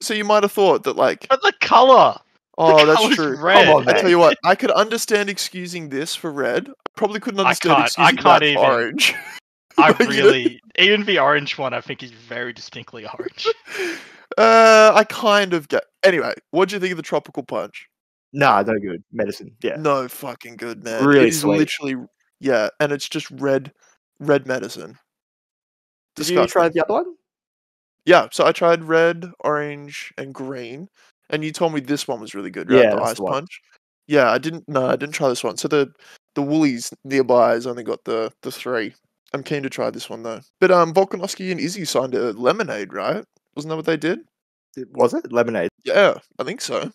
So you might have thought that like. But the color. Oh, that's true. Red. Come on, I tell you what, I could understand excusing this for red. I probably couldn't understand excusing that for orange. I really, even the orange one, I think is very distinctly orange. I kind of get. Anyway, what do you think of the tropical punch? Nah, no good. Medicine. Yeah. No fucking good, man. Really it is sweet. literally, yeah, and it's just red medicine. Did you try the other one? Yeah, so I tried red, orange, and green, and you told me this one was really good, right? Yeah, the that's ice the one. punch. Yeah, I didn't try this one. So the Woolies nearby has only got the 3. I'm keen to try this one though. But Volkanovski and Izzy signed a lemonade, right? Wasn't that what they did? Was it lemonade? Yeah, I think so.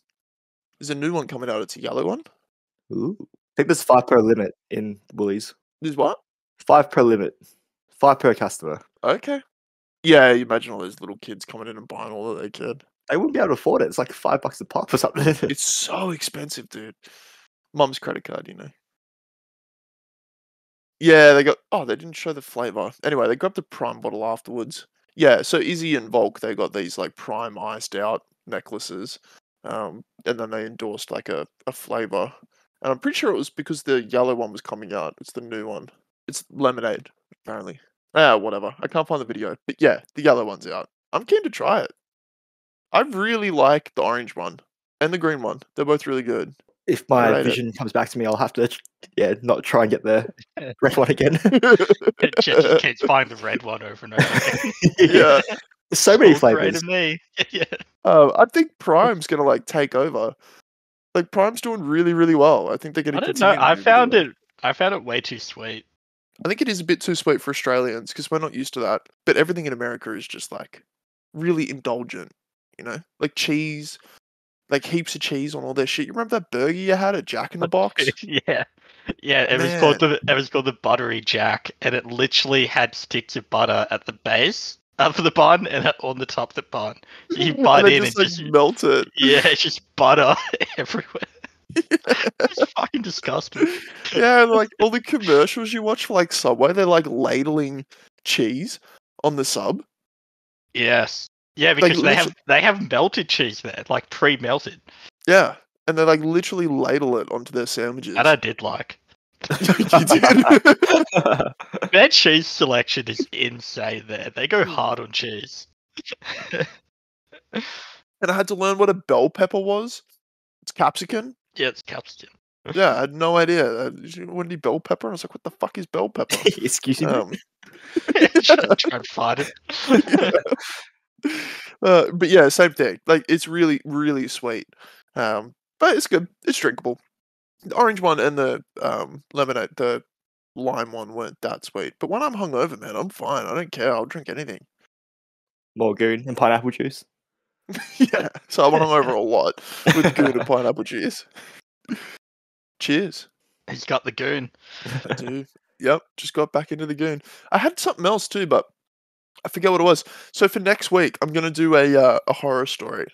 There's a new one coming out. It's a yellow one. Ooh. I think there's 5 per limit in Woolies. There's what? 5 per limit. 5 per customer. Okay. Yeah, you imagine all those little kids coming in and buying all that they could. They wouldn't be able to afford it. It's like $5 a pop or something. It's so expensive, dude. Mum's credit card, you know. Yeah, they didn't show the flavor. Anyway, they grabbed the Prime bottle afterwards. Yeah, so Izzy and Volk, they got these like Prime iced out necklaces. And then they endorsed like a flavor. And I'm pretty sure it was because the yellow one was coming out. It's the new one. It's lemonade, apparently. Whatever. I can't find the video. But yeah, the yellow one's out. I'm keen to try it. I really like the orange one and the green one. They're both really good. If my vision comes back to me, I'll have to, not try and get the red one again. Just keeps finding the red one over and over again. Yeah. There's so many flavors. Me. Yeah. I think Prime's gonna like take over. Like Prime's doing really, really well. I think they're gonna. I don't know. I found it way too sweet. I think it is a bit too sweet for Australians because we're not used to that. But everything in America is just like really indulgent, you know, like cheese, like heaps of cheese on all their shit. You remember that burger you had at Jack in the Box? Yeah. It was called the Buttery Jack, and it literally had sticks of butter at the base of the bun and on the top of the bun. So you bite in and just melt it. Yeah, it's just butter everywhere. It's fucking disgusting. Yeah, like all the commercials you watch for like Subway, they're like ladling cheese on the sub. Yes. Yeah, because like, they have melted cheese there, like pre-melted. Yeah, and they like literally ladle it onto their sandwiches. That I did like. You did. Their cheese selection is insane there. They go hard on cheese. And I had to learn what a bell pepper was. It's capsicum. Yeah, it's capsicum. Yeah, I had no idea. When did bell pepper? I was like, what the fuck is bell pepper? Excuse me. Try and find it. But yeah, same thing. Like, it's really, really sweet. But it's good. It's drinkable. The orange one and the lemonade, the lime one weren't that sweet. But when I'm hungover, man, I'm fine. I don't care. I'll drink anything. More goon and pineapple juice. Yeah, so I'm hungover a lot with goon and pineapple juice. Cheers. He's got the goon. I do. Yep, just got back into the goon. I had something else too, but I forget what it was. So for next week, I'm gonna do a horror story.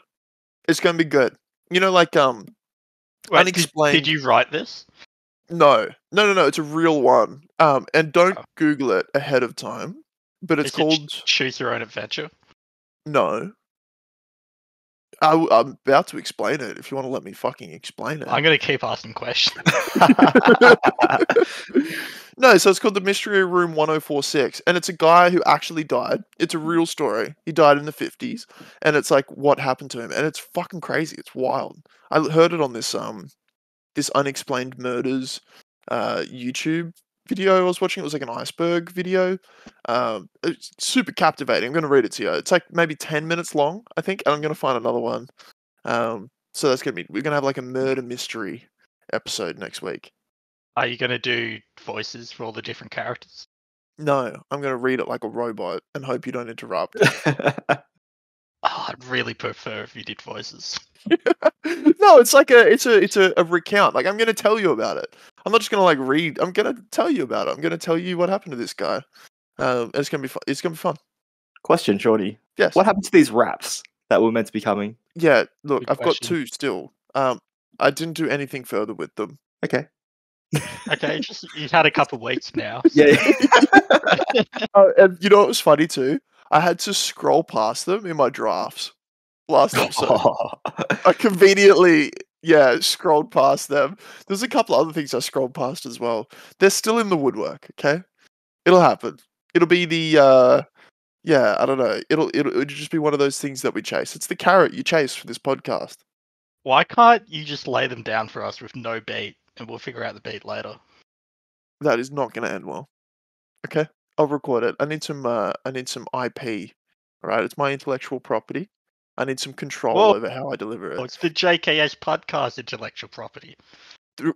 It's gonna be good. You know, like Wait, unexplained. Did you write this? No. It's a real one. And don't Google it ahead of time. But it's called Choose Your Own Adventure. No. I'm about to explain it. If you want to let me fucking explain it. I'm gonna keep asking questions. No, so it's called the Mystery Room 1046, and it's a guy who actually died. It's a real story. He died in the 50s, and it's like what happened to him, and it's fucking crazy. It's wild. I heard it on this this Unexplained Murders YouTube video I was watching. It was like an iceberg video. It's super captivating. I'm going to read it to you. It's like maybe 10 minutes long, I think, and I'm going to find another one. So that's going to be, we're going to have like a murder mystery episode next week. Are you gonna do voices for all the different characters? No, I'm going to read it like a robot and hope you don't interrupt. I'd really prefer if you did voices. No, it's like it's a recount. Like I'm going to tell you about it. I'm not just going to like read. I'm going to tell you about it. I'm going to tell you what happened to this guy. It's going to be fun. It's going to be fun. Question, Shorty. Yes. What happened to these raps that were meant to be coming? Yeah, look, Good I've got question. 2 still. I didn't do anything further with them. Okay. Okay, just you've had a couple of weeks now. Yeah. And you know what was funny too? I had to scroll past them in my drafts last episode. I conveniently, scrolled past them. There's a couple other things I scrolled past as well. They're still in the woodwork, okay? It'll happen. It'll be the, I don't know. It'll just be one of those things that we chase. It's the carrot you chase for this podcast. Why can't you just lay them down for us with no beat, and we'll figure out the beat later? That is not going to end well. Okay, I'll record it. I need some IP. All right, it's my intellectual property. I need some control Whoa. over how I deliver it. Oh, it's the JKS podcast intellectual property.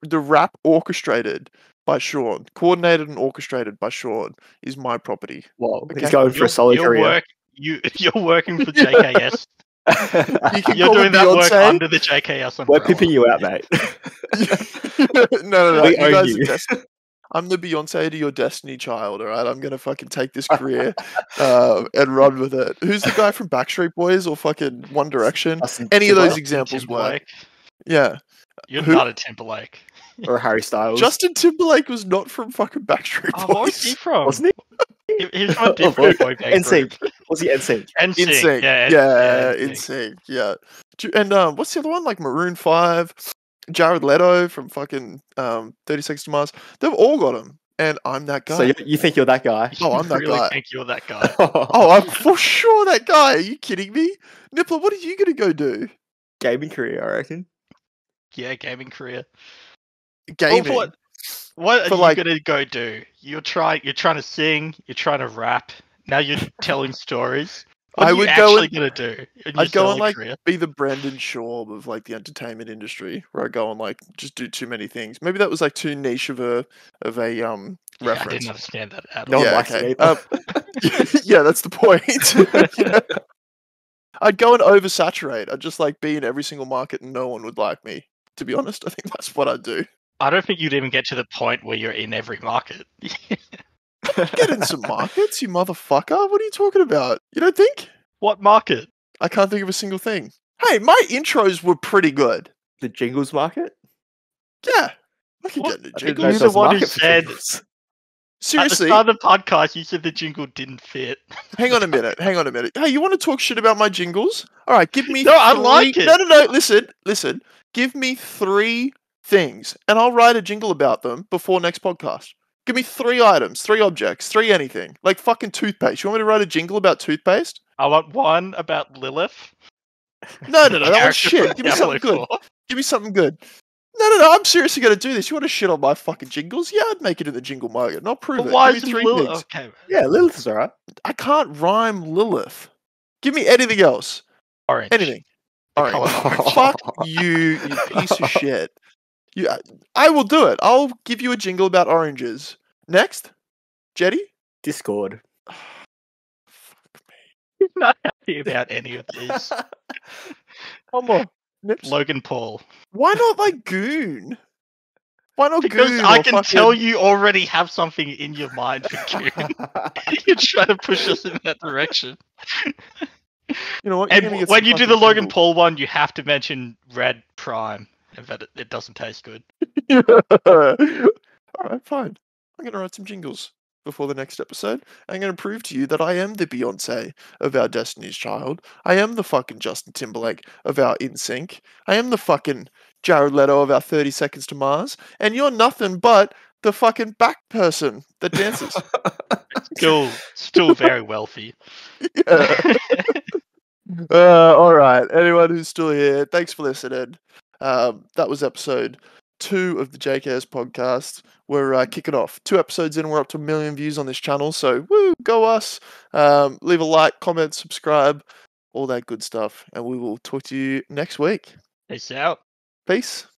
The rap orchestrated by Sean, coordinated and orchestrated by Sean, is my property. Well, Okay. he's going for a solid career. You're working for JKS. You can You're call doing me that work Beyonce. under the JKS umbrella. We're pimping you out, mate. No. We You own guys you. I'm the Beyonce to your Destiny Child, all right? I'm going to fucking take this career and run with it. Who's the guy from Backstreet Boys or fucking One Direction? Justin Any of those Timberlake? examples work. Timberlake. Yeah. You're Who? not a Timberlake. Or Harry Styles. Justin Timberlake was not from fucking Backstreet Oh, Boys. what was he from? Wasn't He was from a different boy band group. NSYNC. Was he NSYNC? NSYNC. Yeah, NSYNC. Yeah. And what's the other one? Like Maroon 5, Jared Leto from fucking 30 Seconds to Mars. They've all got him. And I'm that guy. So you think you're that guy? Oh, I'm that really guy. think you're that guy. Oh, I'm for sure that guy. Are you kidding me? Nippler, what are you going to go do? Gaming career, I reckon. Yeah, gaming career. Gaming. Well, what For are like- you gonna go do? You're trying to sing. You're trying to rap. Now you're telling stories. What I are you would go actually gonna do? In your I'd go and solo like career? be the Brendan Shaw of like the entertainment industry, where I go and like just do too many things. Maybe that was like too niche of a Yeah, I reference. didn't understand that at No all. one Yeah, likes okay. it either. Yeah, that's the point. Yeah. I'd go and oversaturate. I'd just like be in every single market and no one would like me. To be honest, I think that's what I'd do. I don't think you'd even get to the point where you're in every market. Get in some markets, you motherfucker. What are you talking about? You don't think? What market? I can't think of a single thing. Hey, my intros were pretty good. The jingles market? Yeah. I can What? get I the didn't know jingles. You're if the there's a one who market for said- jingles. At the Seriously, start of the podcast, you said the jingle didn't fit. hang on a minute. Hey, you want to talk shit about my jingles? All right, give me No, I three- like it. No. Listen. Give me 3 things, and I'll write a jingle about them before next podcast. Give me 3 items, 3 objects, 3 anything. Like fucking toothpaste. You want me to write a jingle about toothpaste? I want one about Lilith. No. That was Character shit. from Give me Diablo something good. 4. Give me something good. No. I'm seriously going to do this. You want to shit on my fucking jingles? Yeah, I'd make it in the jingle market, and I'll prove But it. why Give is me 3 Lilith? things. Okay, Yeah, Lilith's alright. I can't rhyme Lilith. Give me anything else. orange. Anything. The All right. colour orange. Fuck you piece of shit. I will do it. I'll give you a jingle about oranges. Next, Jetty. Discord. Fuck I'm not happy about any of these. One more. Nips. Logan Paul. Why not like Goon? Why not Because Goon? I or can tell fucking- you already have something in your mind for Goon. You're trying to push us in that direction. You know what? You're gonna And get when some you do the fucking Logan jingle. Paul one, you have to mention Red Prime. In fact, it doesn't taste good. All right, fine. I'm gonna write some jingles before the next episode. I'm going to prove to you that I am the Beyonce of our Destiny's Child. I am the fucking Justin Timberlake of our NSYNC. I am the fucking Jared Leto of our 30 Seconds to Mars. And you're nothing but the fucking back person that dances. Still very wealthy. Yeah. All right. Anyone who's still here, thanks for listening. That was episode 2 of the JKS podcast. We're kicking off 2 episodes in. We're up to 1 million views on this channel. So, woo, go us. Leave a like, comment, subscribe, all that good stuff. And we will talk to you next week. Peace out. Peace.